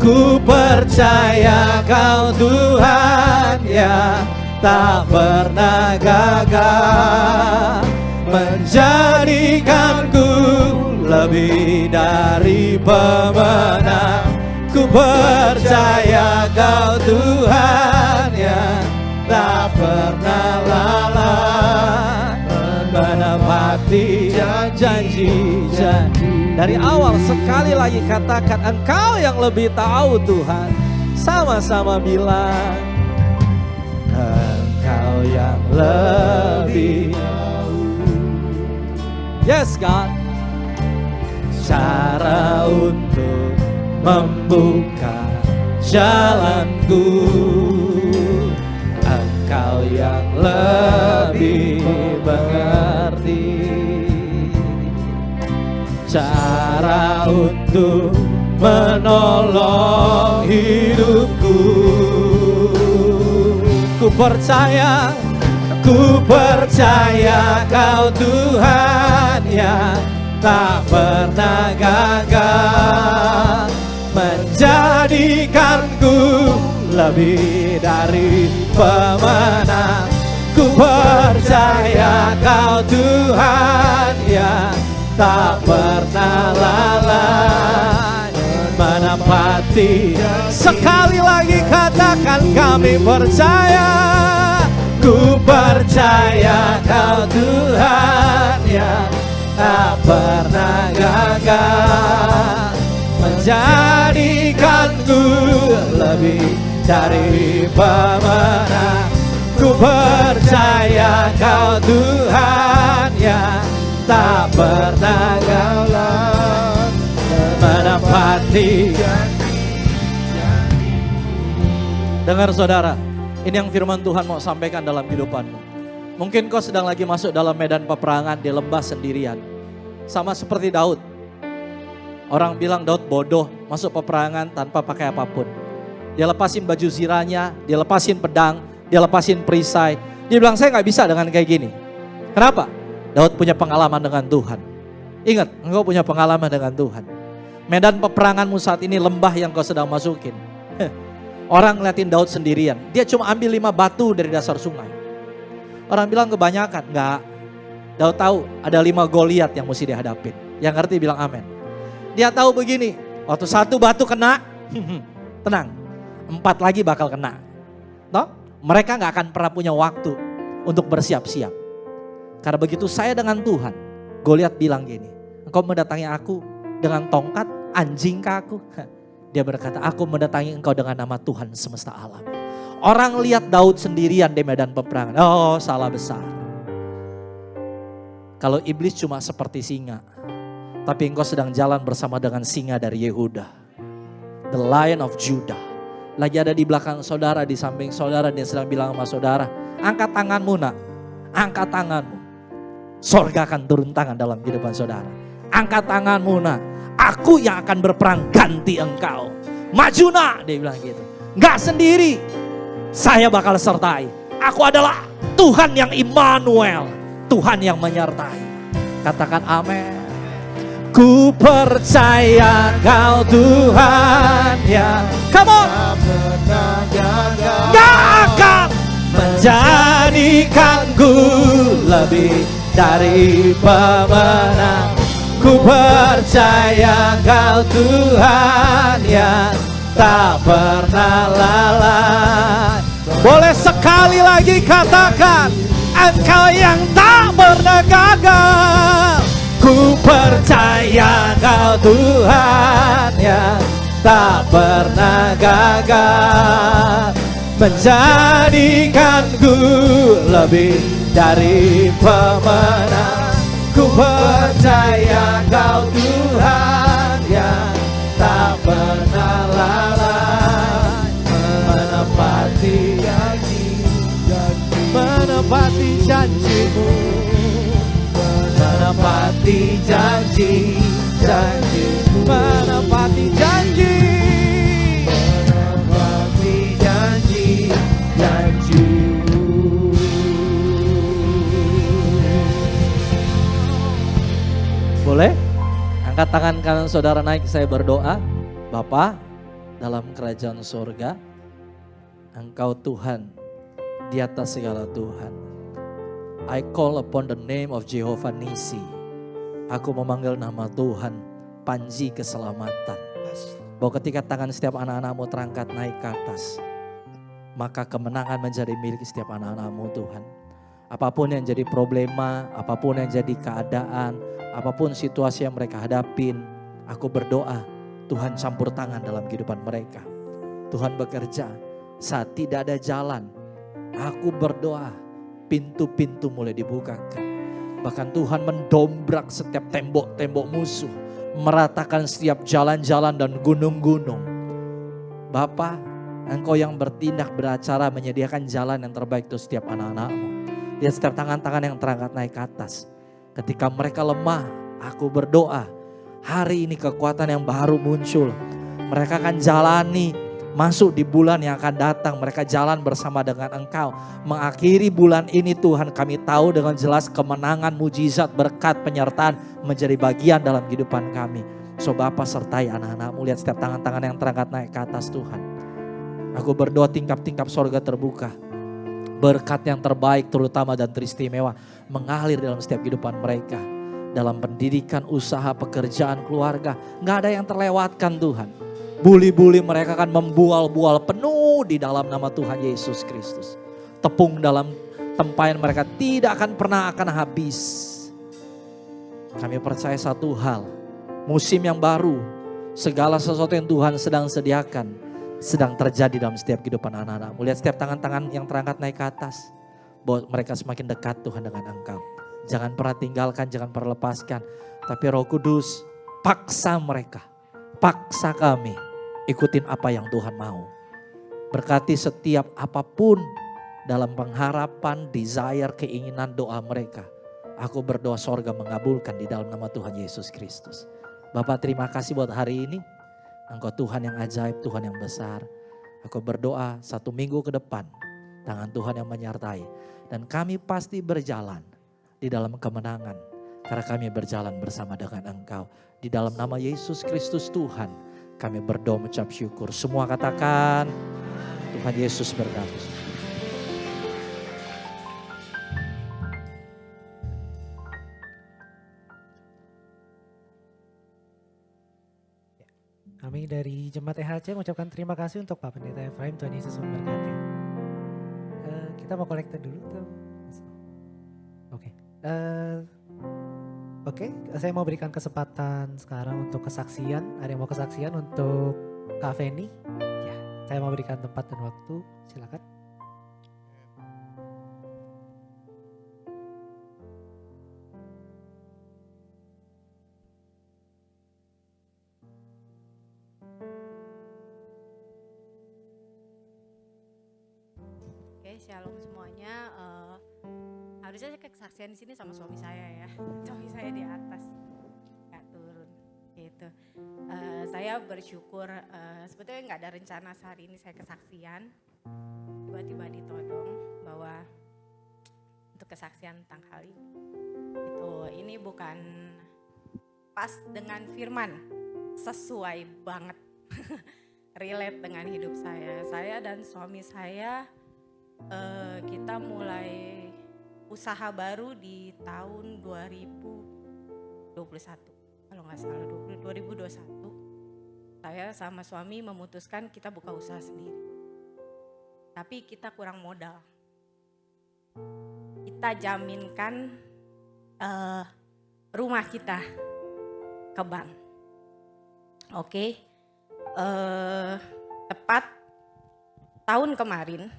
Ku percaya Kau Tuhan yang tak pernah gagal, menjadikanku lebih dari pemenang. Ku percaya Kau Tuhan yang tak pernah lalai, menepati janji-janji. Dari awal sekali lagi katakan Engkau yang lebih tahu Tuhan. Sama-sama bilang Engkau yang lebih tahu. Yes God. Cara untuk membuka jalanku, Engkau yang lebih mengerti cara untuk menolong hidupku. Ku percaya Kau Tuhan yang tak pernah gagal, menjadikanku lebih dari pemenang. Ku percaya Kau Tuhan yang tak pernah lalai, menepati. Sekali lagi katakan kami percaya. Ku percaya Kau Tuhan yang tak pernah gagal, menjadikanku lebih dari pemenang. Ku percaya Kau Tuhan yang tak pernah gagal, menepati. Dengar saudara, ini yang firman Tuhan mau sampaikan dalam kehidupanmu. Mungkin kau sedang lagi masuk dalam medan peperangan di lembah sendirian. Sama seperti Daud. Orang bilang Daud bodoh masuk peperangan tanpa pakai apapun. Dia lepasin baju zirahnya, dia lepasin pedang, dia lepasin perisai. Dia bilang saya gak bisa dengan kayak gini. Kenapa? Daud punya pengalaman dengan Tuhan. Ingat, engkau punya pengalaman dengan Tuhan. Medan peperanganmu saat ini lembah yang kau sedang masukin. Orang ngeliatin Daud sendirian. Dia cuma ambil 5 batu dari dasar sungai. Orang bilang kebanyakan. Enggak. Daud tahu ada 5 Goliat yang mesti dihadapin. Yang ngerti bilang amin. Dia tahu begini. Waktu 1 batu kena. Tenang. 4 lagi bakal kena. Toh? Mereka gak akan pernah punya waktu untuk bersiap-siap. Karena begitu saya dengan Tuhan. Goliat bilang gini. Engkau mendatangi aku dengan tongkat, anjing ke aku. Dia berkata, aku mendatangi engkau dengan nama Tuhan semesta alam. Orang lihat Daud sendirian di medan peperangan. Oh, salah besar. Kalau iblis cuma seperti singa. Tapi engkau sedang jalan bersama dengan singa dari Yehuda. The Lion of Judah. Lagi ada di belakang saudara, di samping saudara. Dia sedang bilang sama saudara, angkat tanganmu nak. Angkat tanganmu. Sorga akan turun tangan dalam kehidupan saudara. Angkat tanganmu nak. Aku yang akan berperang ganti engkau. Maju nak, dia bilang gitu. Gak sendiri, saya bakal sertai. Aku adalah Tuhan yang Immanuel, Tuhan yang menyertai. Katakan amin. Ku percaya Kau Tuhan yang, come on, gak akan menjadikanku lebih dari pemenang. Ku percaya Kau Tuhan yang tak pernah lalai. Boleh sekali lagi katakan, Engkau yang tak pernah gagal. Ku percaya Kau Tuhan yang tak pernah gagal, menjadikanku lebih dari pemenang. Ku percaya Kau Tuhan yang tak pernah lalai, menepati menepati janji-Mu, menepati janji-janji-Mu, menepati janji, menepati janji-janji-Mu. Boleh? Angkat tangan kanan saudara naik, saya berdoa. Bapa dalam kerajaan surga, Engkau Tuhan di atas segala Tuhan. I call upon the name of Jehovah Nisi. Aku memanggil nama Tuhan, Panji keselamatan. Bahwa ketika tangan setiap anak-anak-Mu terangkat naik ke atas, maka kemenangan menjadi milik setiap anak-anak-Mu Tuhan. Apapun yang jadi problema, apapun yang jadi keadaan, apapun situasi yang mereka hadapin, aku berdoa Tuhan campur tangan dalam kehidupan mereka. Tuhan bekerja saat tidak ada jalan. Aku berdoa pintu-pintu mulai dibukakan. Bahkan Tuhan mendobrak setiap tembok-tembok musuh, meratakan setiap jalan-jalan dan gunung-gunung. Bapa, Engkau yang bertindak beracara menyediakan jalan yang terbaik untuk setiap anak-anak-Mu. Lihat setiap tangan-tangan yang terangkat naik ke atas. Ketika mereka lemah, aku berdoa hari ini kekuatan yang baru muncul. Mereka akan jalani masuk di bulan yang akan datang. Mereka jalan bersama dengan Engkau. Mengakhiri bulan ini Tuhan, kami tahu dengan jelas kemenangan, mujizat, berkat, penyertaan menjadi bagian dalam kehidupan kami. So Bapa sertai anak-anak-Mu. Lihat setiap tangan-tangan yang terangkat naik ke atas Tuhan. Aku berdoa tingkap-tingkap sorga terbuka. Berkat yang terbaik terutama dan teristimewa mengalir dalam setiap kehidupan mereka. Dalam pendidikan, usaha, pekerjaan, keluarga. Gak ada yang terlewatkan Tuhan. Buli-buli mereka akan membual-bual penuh di dalam nama Tuhan Yesus Kristus. Tepung dalam tempayan mereka tidak akan pernah akan habis. Kami percaya satu hal, musim yang baru, segala sesuatu yang Tuhan sedang sediakan, sedang terjadi dalam setiap kehidupan anak-anak. Melihat setiap tangan-tangan yang terangkat naik ke atas, bahwa mereka semakin dekat Tuhan dengan Engkau. Jangan pernah tinggalkan, jangan pernah lepaskan. Tapi Roh Kudus paksa mereka, paksa kami ikutin apa yang Tuhan mau. Berkati setiap apapun dalam pengharapan, desire, keinginan doa mereka. Aku berdoa sorga mengabulkan di dalam nama Tuhan Yesus Kristus. Bapak terima kasih buat hari ini. Engkau Tuhan yang ajaib, Tuhan yang besar. Aku berdoa 1 minggu ke depan, tangan Tuhan yang menyertai. Dan kami pasti berjalan di dalam kemenangan. Karena kami berjalan bersama dengan Engkau. Di dalam nama Yesus Kristus Tuhan, kami berdoa mengucap syukur. Semua katakan, Tuhan Yesus berkati. Kami dari Jemaat EHC mengucapkan terima kasih untuk Pak Pendeta Efraim. Tuhan Yesus memberkati. Kita mau kolektor dulu tuh. Oke. Oke, saya mau berikan kesempatan sekarang untuk kesaksian. Ada yang mau kesaksian untuk Kak Feni? Ya, saya mau berikan tempat dan waktu. Silakan. Oke, shalom semuanya. Harusnya saya kesaksian di sini sama suami saya ya. Suami saya di atas, nggak turun. Gitu. Saya bersyukur. Sebetulnya nggak ada rencana hari ini saya kesaksian. Tiba-tiba ditodong bahwa untuk kesaksian tentang hal ini. Ini bukan pas dengan firman, sesuai banget. Relate dengan hidup saya. Saya dan suami saya kita mulai usaha baru di tahun 2021. Kalau nggak salah 2021. Saya sama suami memutuskan kita buka usaha sendiri. Tapi kita kurang modal. Kita jaminkan rumah kita ke bank. Oke. Tepat tahun kemarin,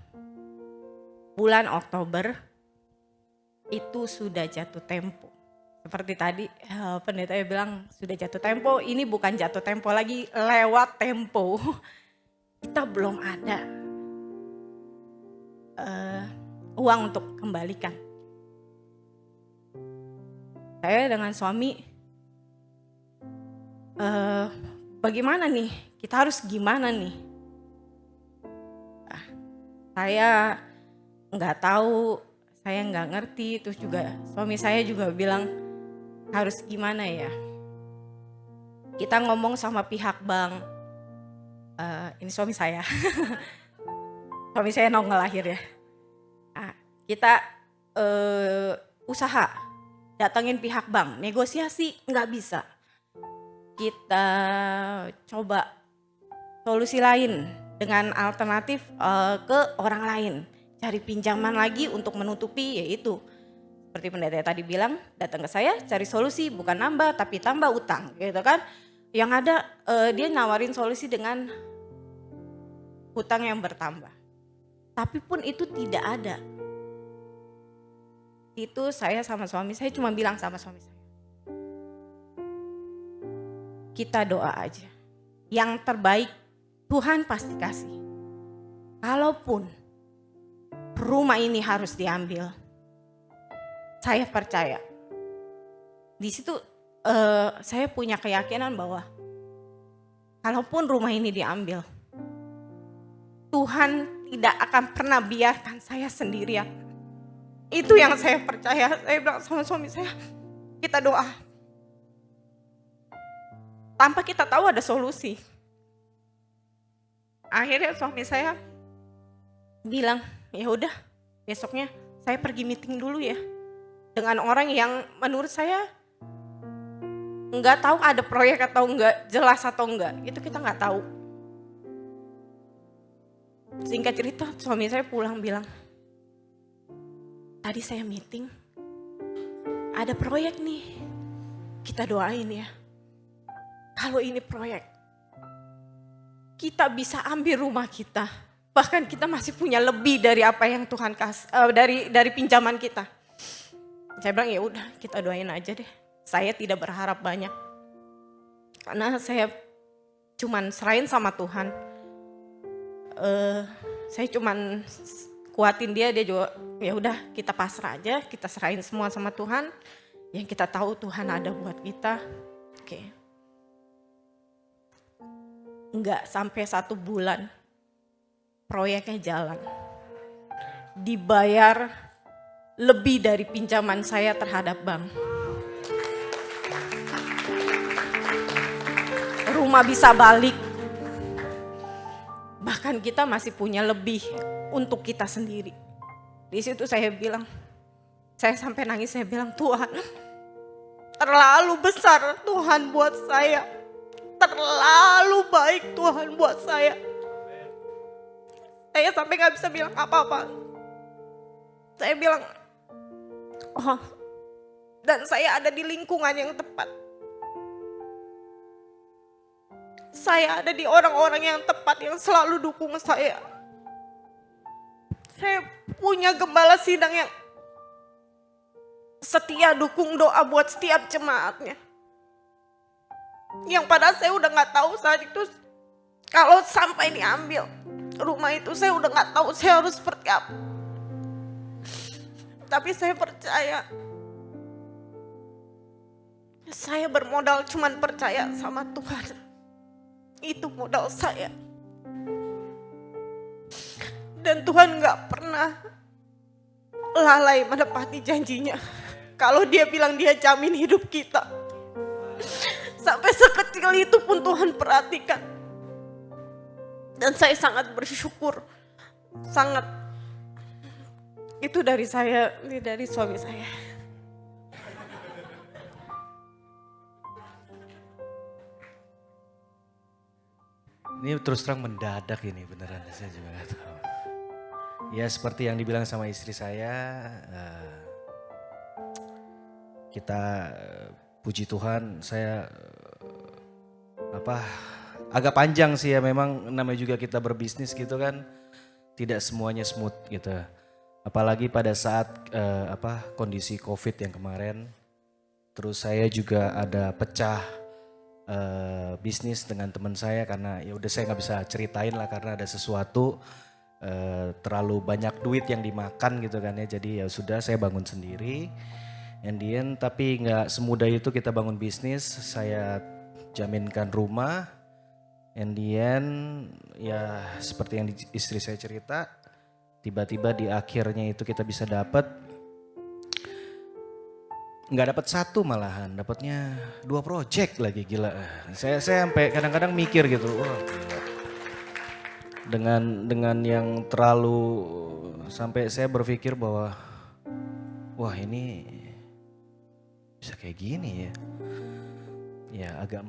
bulan Oktober, itu sudah jatuh tempo. Seperti tadi pendeta bilang sudah jatuh tempo, ini bukan jatuh tempo lagi, lewat tempo. Kita belum ada uang untuk kembalikan. Saya dengan suami, bagaimana nih? Kita harus gimana nih? Saya nggak tahu, saya nggak ngerti. Terus juga suami saya juga bilang harus gimana ya? Kita ngomong sama pihak bank. Ini suami saya, suami saya nongol lahir ya. Kita usaha, datangin pihak bank, negosiasi nggak bisa. Kita coba solusi lain dengan alternatif ke orang lain. Cari pinjaman lagi untuk menutupi, yaitu seperti pendeta tadi bilang, datang ke saya cari solusi, bukan nambah tapi tambah utang gitu kan. Yang ada dia nawarin solusi dengan hutang yang bertambah. Tapi pun itu tidak ada. Itu saya sama suami saya cuma bilang sama suami saya, kita doa aja. Yang terbaik Tuhan pasti kasih. Kalaupun rumah ini harus diambil, saya percaya. Di situ saya punya keyakinan bahwa kalaupun rumah ini diambil, Tuhan tidak akan pernah biarkan saya sendirian. Itu yang saya percaya. Saya bilang sama suami saya, kita doa. Tanpa kita tahu ada solusi. Akhirnya suami saya bilang, ya udah besoknya saya pergi meeting dulu ya. Dengan orang yang menurut saya nggak tahu ada proyek atau enggak, jelas atau enggak. Itu kita nggak tahu. Singkat cerita suami saya pulang bilang, tadi saya meeting, ada proyek nih, kita doain ya. Kalau ini proyek, kita bisa ambil rumah kita. Bahkan kita masih punya lebih dari apa yang Tuhan kasih, dari pinjaman kita. Saya bilang ya udah kita doain aja deh. Saya tidak berharap banyak. Karena saya cuman serahin sama Tuhan. Saya cuman kuatin dia juga ya udah kita pasrah aja, kita serahin semua sama Tuhan. Yang kita tahu Tuhan ada buat kita. Oke. Enggak sampai 1 bulan proyeknya jalan. Dibayar lebih dari pinjaman saya terhadap bank. Rumah bisa balik. Bahkan kita masih punya lebih untuk kita sendiri. Di situ saya bilang, saya sampai nangis, saya bilang, Tuhan, terlalu besar Tuhan buat saya. Terlalu baik Tuhan buat saya. Saya sampai gak bisa bilang apa-apa. Saya bilang, oh, dan saya ada di lingkungan yang tepat. Saya ada di orang-orang yang tepat yang selalu dukung saya. Saya punya gembala sidang yang setia dukung doa buat setiap jemaatnya. Yang padahal saya udah gak tahu saat itu kalau sampai diambil rumah itu, saya udah gak tahu saya harus seperti apa. Tapi saya percaya. Saya bermodal cuman percaya sama Tuhan. Itu modal saya. Dan Tuhan gak pernah lalai menepati janjinya. Kalau dia bilang dia jamin hidup kita. Sampai sekecil itu pun Tuhan perhatikan. Dan saya sangat bersyukur. Sangat Itu dari saya, ini dari suami saya. Ini terus terang mendadak ini beneran, saya juga gak tahu. Ya seperti yang dibilang sama istri saya, kita puji Tuhan, saya agak panjang sih ya, memang namanya juga kita berbisnis gitu kan, tidak semuanya smooth gitu. Apalagi pada saat kondisi COVID yang kemarin, terus saya juga ada pecah bisnis dengan teman saya karena ya udah saya nggak bisa ceritain lah karena ada sesuatu terlalu banyak duit yang dimakan gitu kan ya, jadi ya sudah saya bangun sendiri. And the end, tapi nggak semudah itu kita bangun bisnis. Saya jaminkan rumah. And the end, ya seperti yang istri saya cerita, tiba-tiba di akhirnya itu kita bisa dapat, nggak dapat satu malahan, dapatnya 2 project lagi, gila. Saya sampai kadang-kadang mikir gitu, wah gila. Dengan yang terlalu, sampai saya berpikir bahwa, wah ini bisa kayak gini ya. Ya agak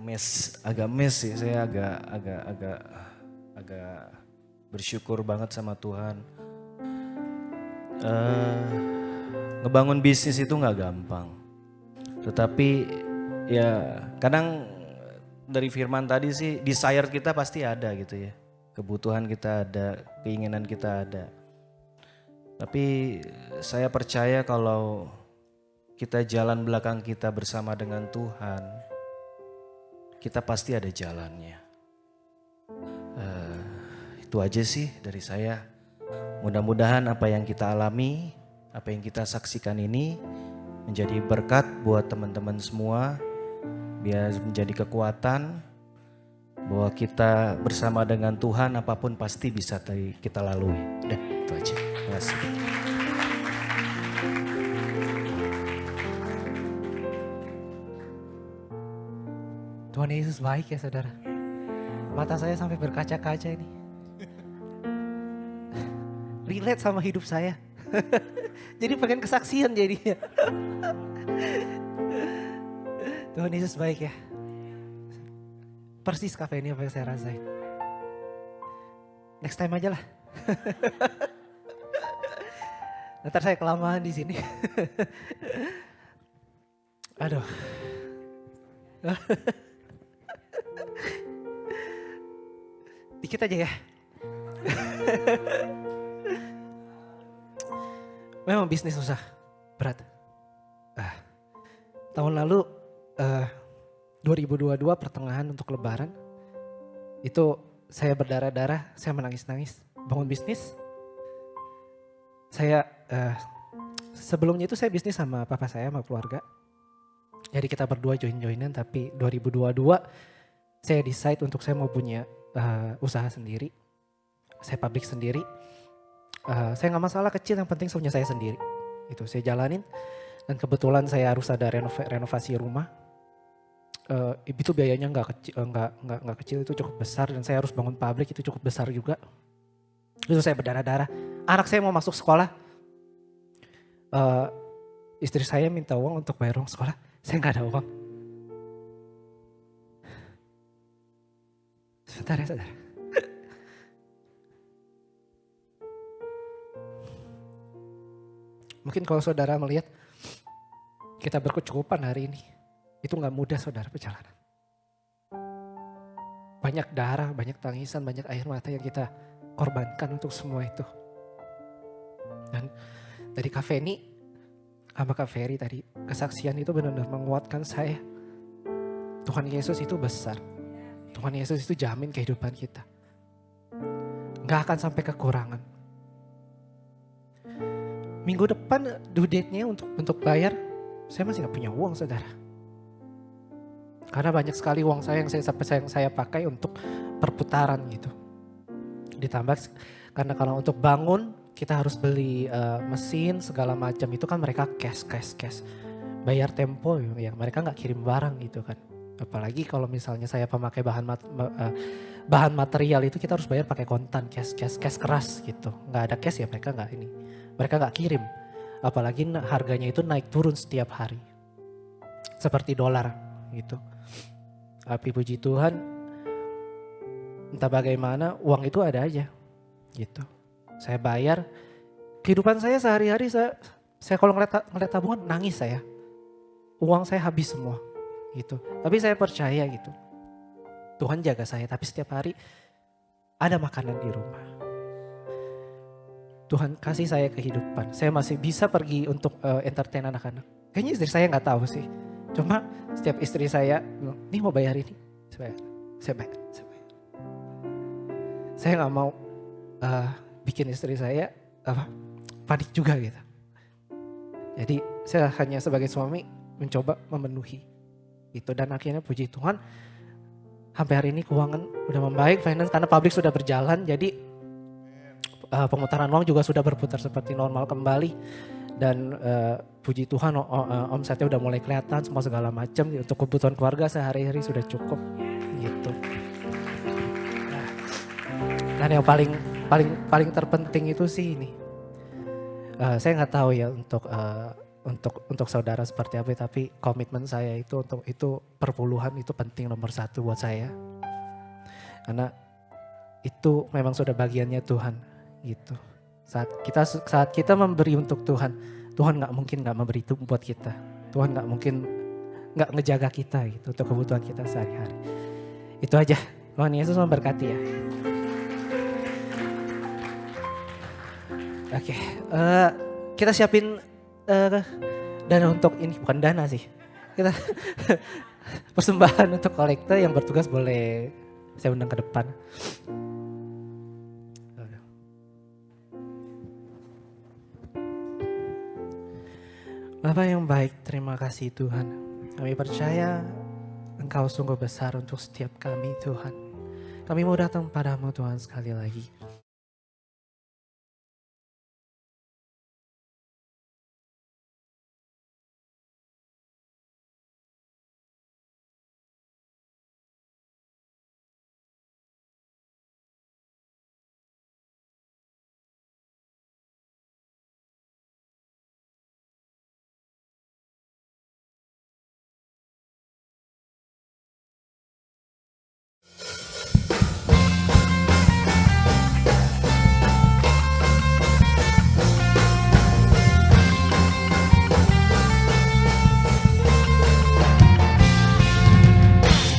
mes sih, saya agak bersyukur banget sama Tuhan. Ngebangun bisnis itu nggak gampang. Tetapi ya kadang dari firman tadi sih desire kita pasti ada gitu ya. Kebutuhan kita ada, keinginan kita ada. Tapi saya percaya kalau kita jalan belakang kita bersama dengan Tuhan, kita pasti ada jalannya. Itu aja sih dari saya. Mudah-mudahan apa yang kita alami, apa yang kita saksikan ini menjadi berkat buat teman-teman semua, biar menjadi kekuatan bahwa kita bersama dengan Tuhan apapun pasti bisa kita lalui. Udah, itu aja. Terima kasih. Tuhan Yesus baik ya saudara. Mata saya sampai berkaca-kaca ini. Relate sama hidup saya. Jadi pengen kesaksian jadinya. Tuhan Yesus baik ya. Persis kafe ini apa yang saya rasain. Next time aja lah. Ntar saya kelamaan di sini. Aduh. Dikit aja ya. Memang bisnis susah, berat. Tahun lalu 2022 pertengahan untuk lebaran, itu saya berdarah-darah, saya menangis-nangis bangun bisnis. Saya sebelumnya itu saya bisnis sama papa saya sama keluarga. Jadi kita berdua join-joinan, tapi 2022 saya decide untuk saya mau punya usaha sendiri. Saya pabrik sendiri. Saya nggak masalah kecil, yang penting punya saya sendiri. Itu saya jalanin. Dan kebetulan saya harus ada renovasi rumah. Itu biayanya nggak kecil, itu cukup besar. Dan saya harus bangun pabrik, itu cukup besar juga. Itu saya berdarah-darah. Anak saya mau masuk sekolah. Istri saya minta uang untuk bayar uang sekolah. Saya nggak ada uang. Sebentar ya saudara. Mungkin kalau saudara melihat kita berkecukupan hari ini, itu gak mudah saudara perjalanan. Banyak darah, banyak tangisan, banyak air mata yang kita korbankan untuk semua itu. Dan dari Kak Feni sama Kak Ferry tadi, kesaksian itu benar-benar menguatkan saya. Tuhan Yesus itu besar. Tuhan Yesus itu jamin kehidupan kita. Gak akan sampai kekurangan. Minggu depan due date-nya untuk bayar, saya masih gak punya uang saudara. Karena banyak sekali uang saya yang saya pakai untuk perputaran gitu. Ditambah karena kalau untuk bangun kita harus beli mesin segala macam, itu kan mereka cash. Bayar tempo ya, mereka gak kirim barang gitu kan. Apalagi kalau misalnya saya pemakai bahan material itu kita harus bayar pakai kontan, cash keras gitu. Gak ada cash ya mereka gak ini. Mereka gak kirim. Apalagi harganya itu naik turun setiap hari. Seperti dolar gitu. Tapi puji Tuhan, entah bagaimana uang itu ada aja gitu. Saya bayar, kehidupan saya sehari-hari saya kalau ngeliat tabungan nangis saya. Uang saya habis semua gitu. Tapi saya percaya gitu. Tuhan jaga saya, tapi setiap hari ada makanan di rumah. Tuhan kasih saya kehidupan. Saya masih bisa pergi untuk entertain anak-anak. Kayaknya istri saya nggak tahu sih. Cuma setiap istri saya, nih mau bayar ini. Saya bayar. Saya nggak mau bikin istri saya panik juga gitu. Jadi saya hanya sebagai suami mencoba memenuhi itu. Dan akhirnya puji Tuhan, sampai hari ini keuangan udah membaik, finance karena pabrik sudah berjalan, jadi pemutaran uang juga sudah berputar seperti normal kembali. Dan puji Tuhan omsetnya udah mulai kelihatan semua segala macam. Untuk kebutuhan keluarga sehari-hari sudah cukup gitu. Dan yang paling terpenting itu sih ini. Saya nggak tahu ya untuk saudara seperti apa, tapi komitmen saya itu untuk itu perpuluhan itu penting nomor satu buat saya. Karena itu memang sudah bagiannya Tuhan gitu. Saat kita memberi untuk Tuhan, Tuhan nggak mungkin nggak memberi itu buat kita. Tuhan nggak mungkin nggak ngejaga kita gitu untuk kebutuhan kita sehari-hari. Itu aja. Tuhan Yesus memberkati ya. Oke, kita siapin dana untuk ini, bukan dana sih. Kita persembahan untuk kolektor, yang bertugas boleh saya undang ke depan. Bapa yang baik, terima kasih Tuhan. Kami percaya Engkau sungguh besar untuk setiap kami Tuhan. Kami mau datang padamu Tuhan sekali lagi.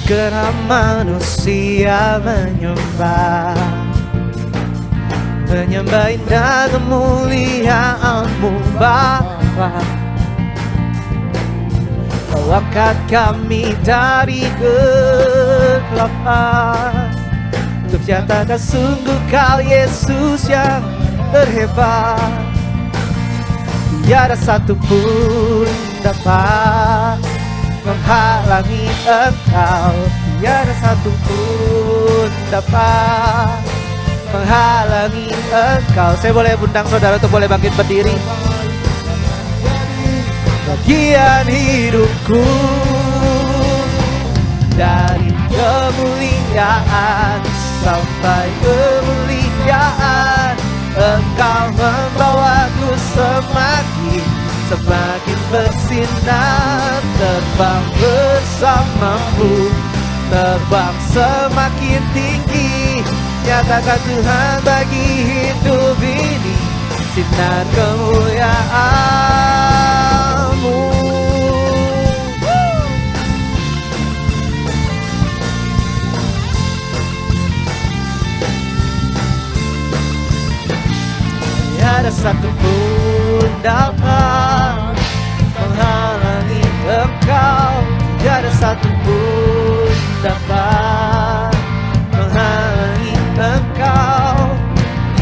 Segera manusia menyembah indah kemuliaan-Mu Bapa. Kau angkat kami dari kegelapan untuk nyatakan sungguh Kau Yesus yang terhebat. Tiada satupun dapat menghalangi Engkau, tiada satupun dapat menghalangi Engkau. Saya boleh undang saudara untuk boleh bangkit berdiri. Bagian hidupku dari kemuliaan sampai kemuliaan, Engkau membawaku semakin bersinar, terbang bersamamu, terbang semakin tinggi. Nyatakan Tuhan bagi hidup ini sinar kemuliaan-Mu. Tiada satupun dapat menghalangi Engkau, tiada satupun dapat menghalangi Engkau.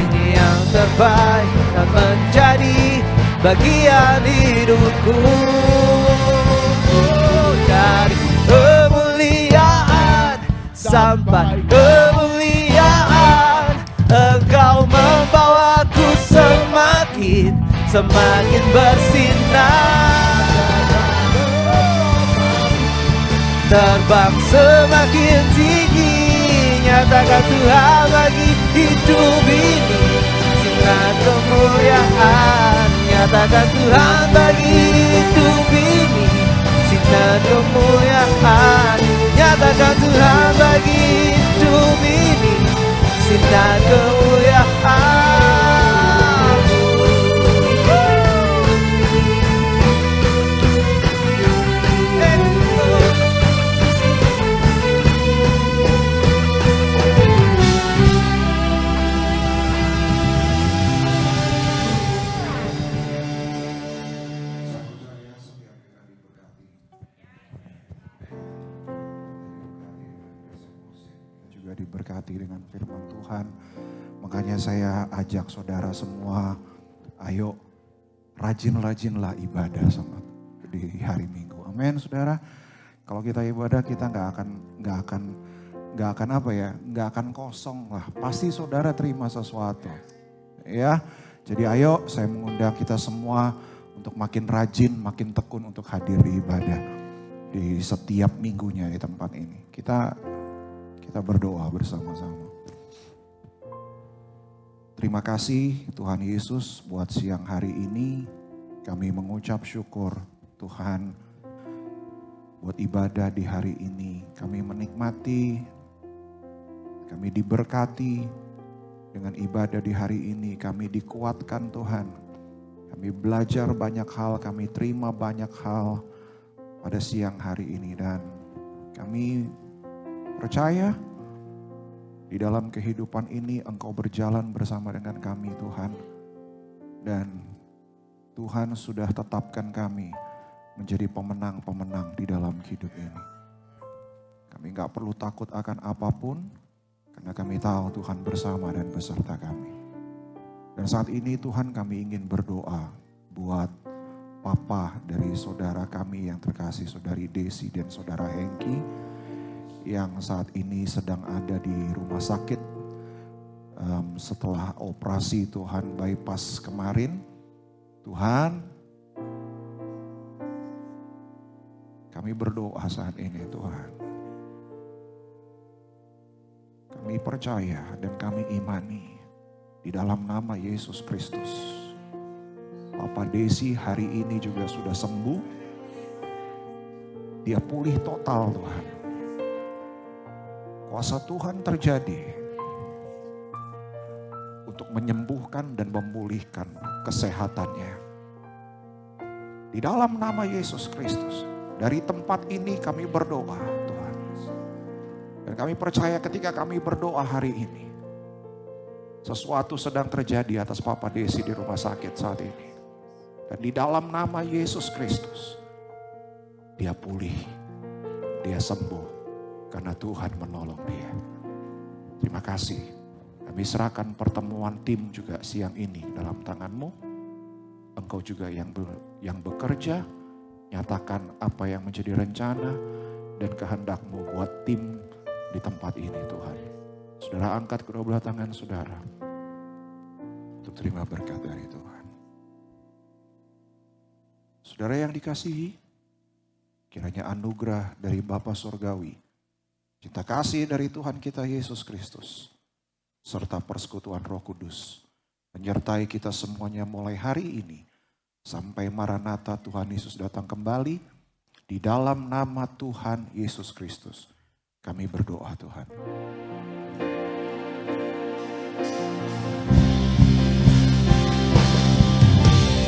Ini yang terbaik dan menjadi bagian hidupku. Dari kemuliaan sampai kemuliaan, Engkau membawaku semakin bersinar, terbang semakin tinggi. Nyatakan Tuhan bagi hidup ini sinar kemuliaan. Nyatakan Tuhan bagi hidup ini, sinar kemuliaan. Nyatakan Tuhan bagi hidup ini, sinar kemuliaan. Juga diberkati dengan firman Tuhan. Makanya saya ajak saudara semua, ayo rajin-rajinlah ibadah sama di hari Minggu. Amin, saudara. Kalau kita ibadah kita nggak akan apa ya, nggak akan kosong lah. Pasti saudara terima sesuatu, ya. Jadi ayo saya mengundang kita semua untuk makin rajin, makin tekun untuk hadir di ibadah di setiap minggunya di tempat ini. Kita berdoa bersama-sama. Terima kasih Tuhan Yesus buat siang hari ini. Kami mengucap syukur Tuhan buat ibadah di hari ini. Kami menikmati, kami diberkati dengan ibadah di hari ini. Kami dikuatkan Tuhan. Kami belajar banyak hal, kami terima banyak hal pada siang hari ini. Dan kami percaya di dalam kehidupan ini Engkau berjalan bersama dengan kami Tuhan. Dan Tuhan sudah tetapkan kami menjadi pemenang-pemenang di dalam hidup ini. Kami gak perlu takut akan apapun karena kami tahu Tuhan bersama dan beserta kami. Dan saat ini Tuhan kami ingin berdoa buat papa dari saudara kami yang terkasih, saudari Desi dan saudara Hengki, yang saat ini sedang ada di rumah sakit setelah operasi Tuhan bypass kemarin. Tuhan, kami berdoa saat ini Tuhan. Kami percaya dan kami imani di dalam nama Yesus Kristus. Papa Desi hari ini juga sudah sembuh. Dia pulih total Tuhan. Kuasa Tuhan terjadi untuk menyembuhkan dan memulihkan kesehatannya. Di dalam nama Yesus Kristus, dari tempat ini kami berdoa Tuhan. Dan kami percaya ketika kami berdoa hari ini, sesuatu sedang terjadi atas Papa Desi di rumah sakit saat ini. Dan di dalam nama Yesus Kristus, dia pulih, dia sembuh. Karena Tuhan menolong dia. Terima kasih. Kami serahkan pertemuan tim juga siang ini dalam tangan-Mu. Engkau juga yang bekerja, nyatakan apa yang menjadi rencana dan kehendak-Mu buat tim di tempat ini Tuhan. Saudara angkat kedua belah tangan saudara untuk terima berkat dari Tuhan. Saudara yang dikasihi, kiranya anugerah dari Bapa Surgawi, cinta kasih dari Tuhan kita Yesus Kristus, serta persekutuan Roh Kudus menyertai kita semuanya mulai hari ini sampai Maranatha Tuhan Yesus datang kembali. Di dalam nama Tuhan Yesus Kristus kami berdoa Tuhan.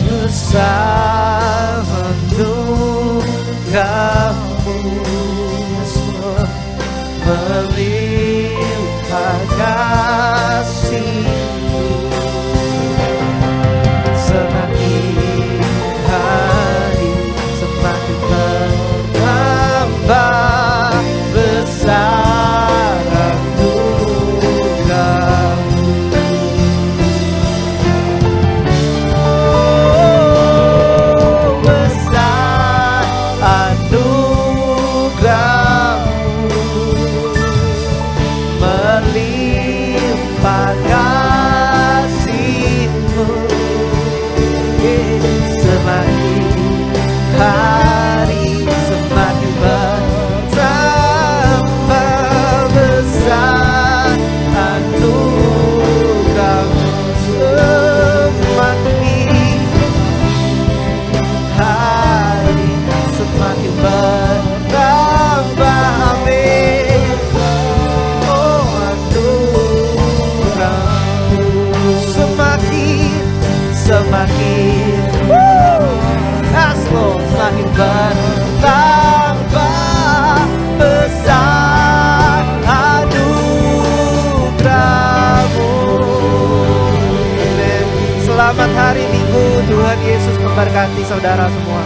Bersama-Mu kamu melimpah kasih-Mu, semakin hari semakin bertambah besar anugerah-Mu. hari Minggu. Tuhan Yesus memberkati saudara semua.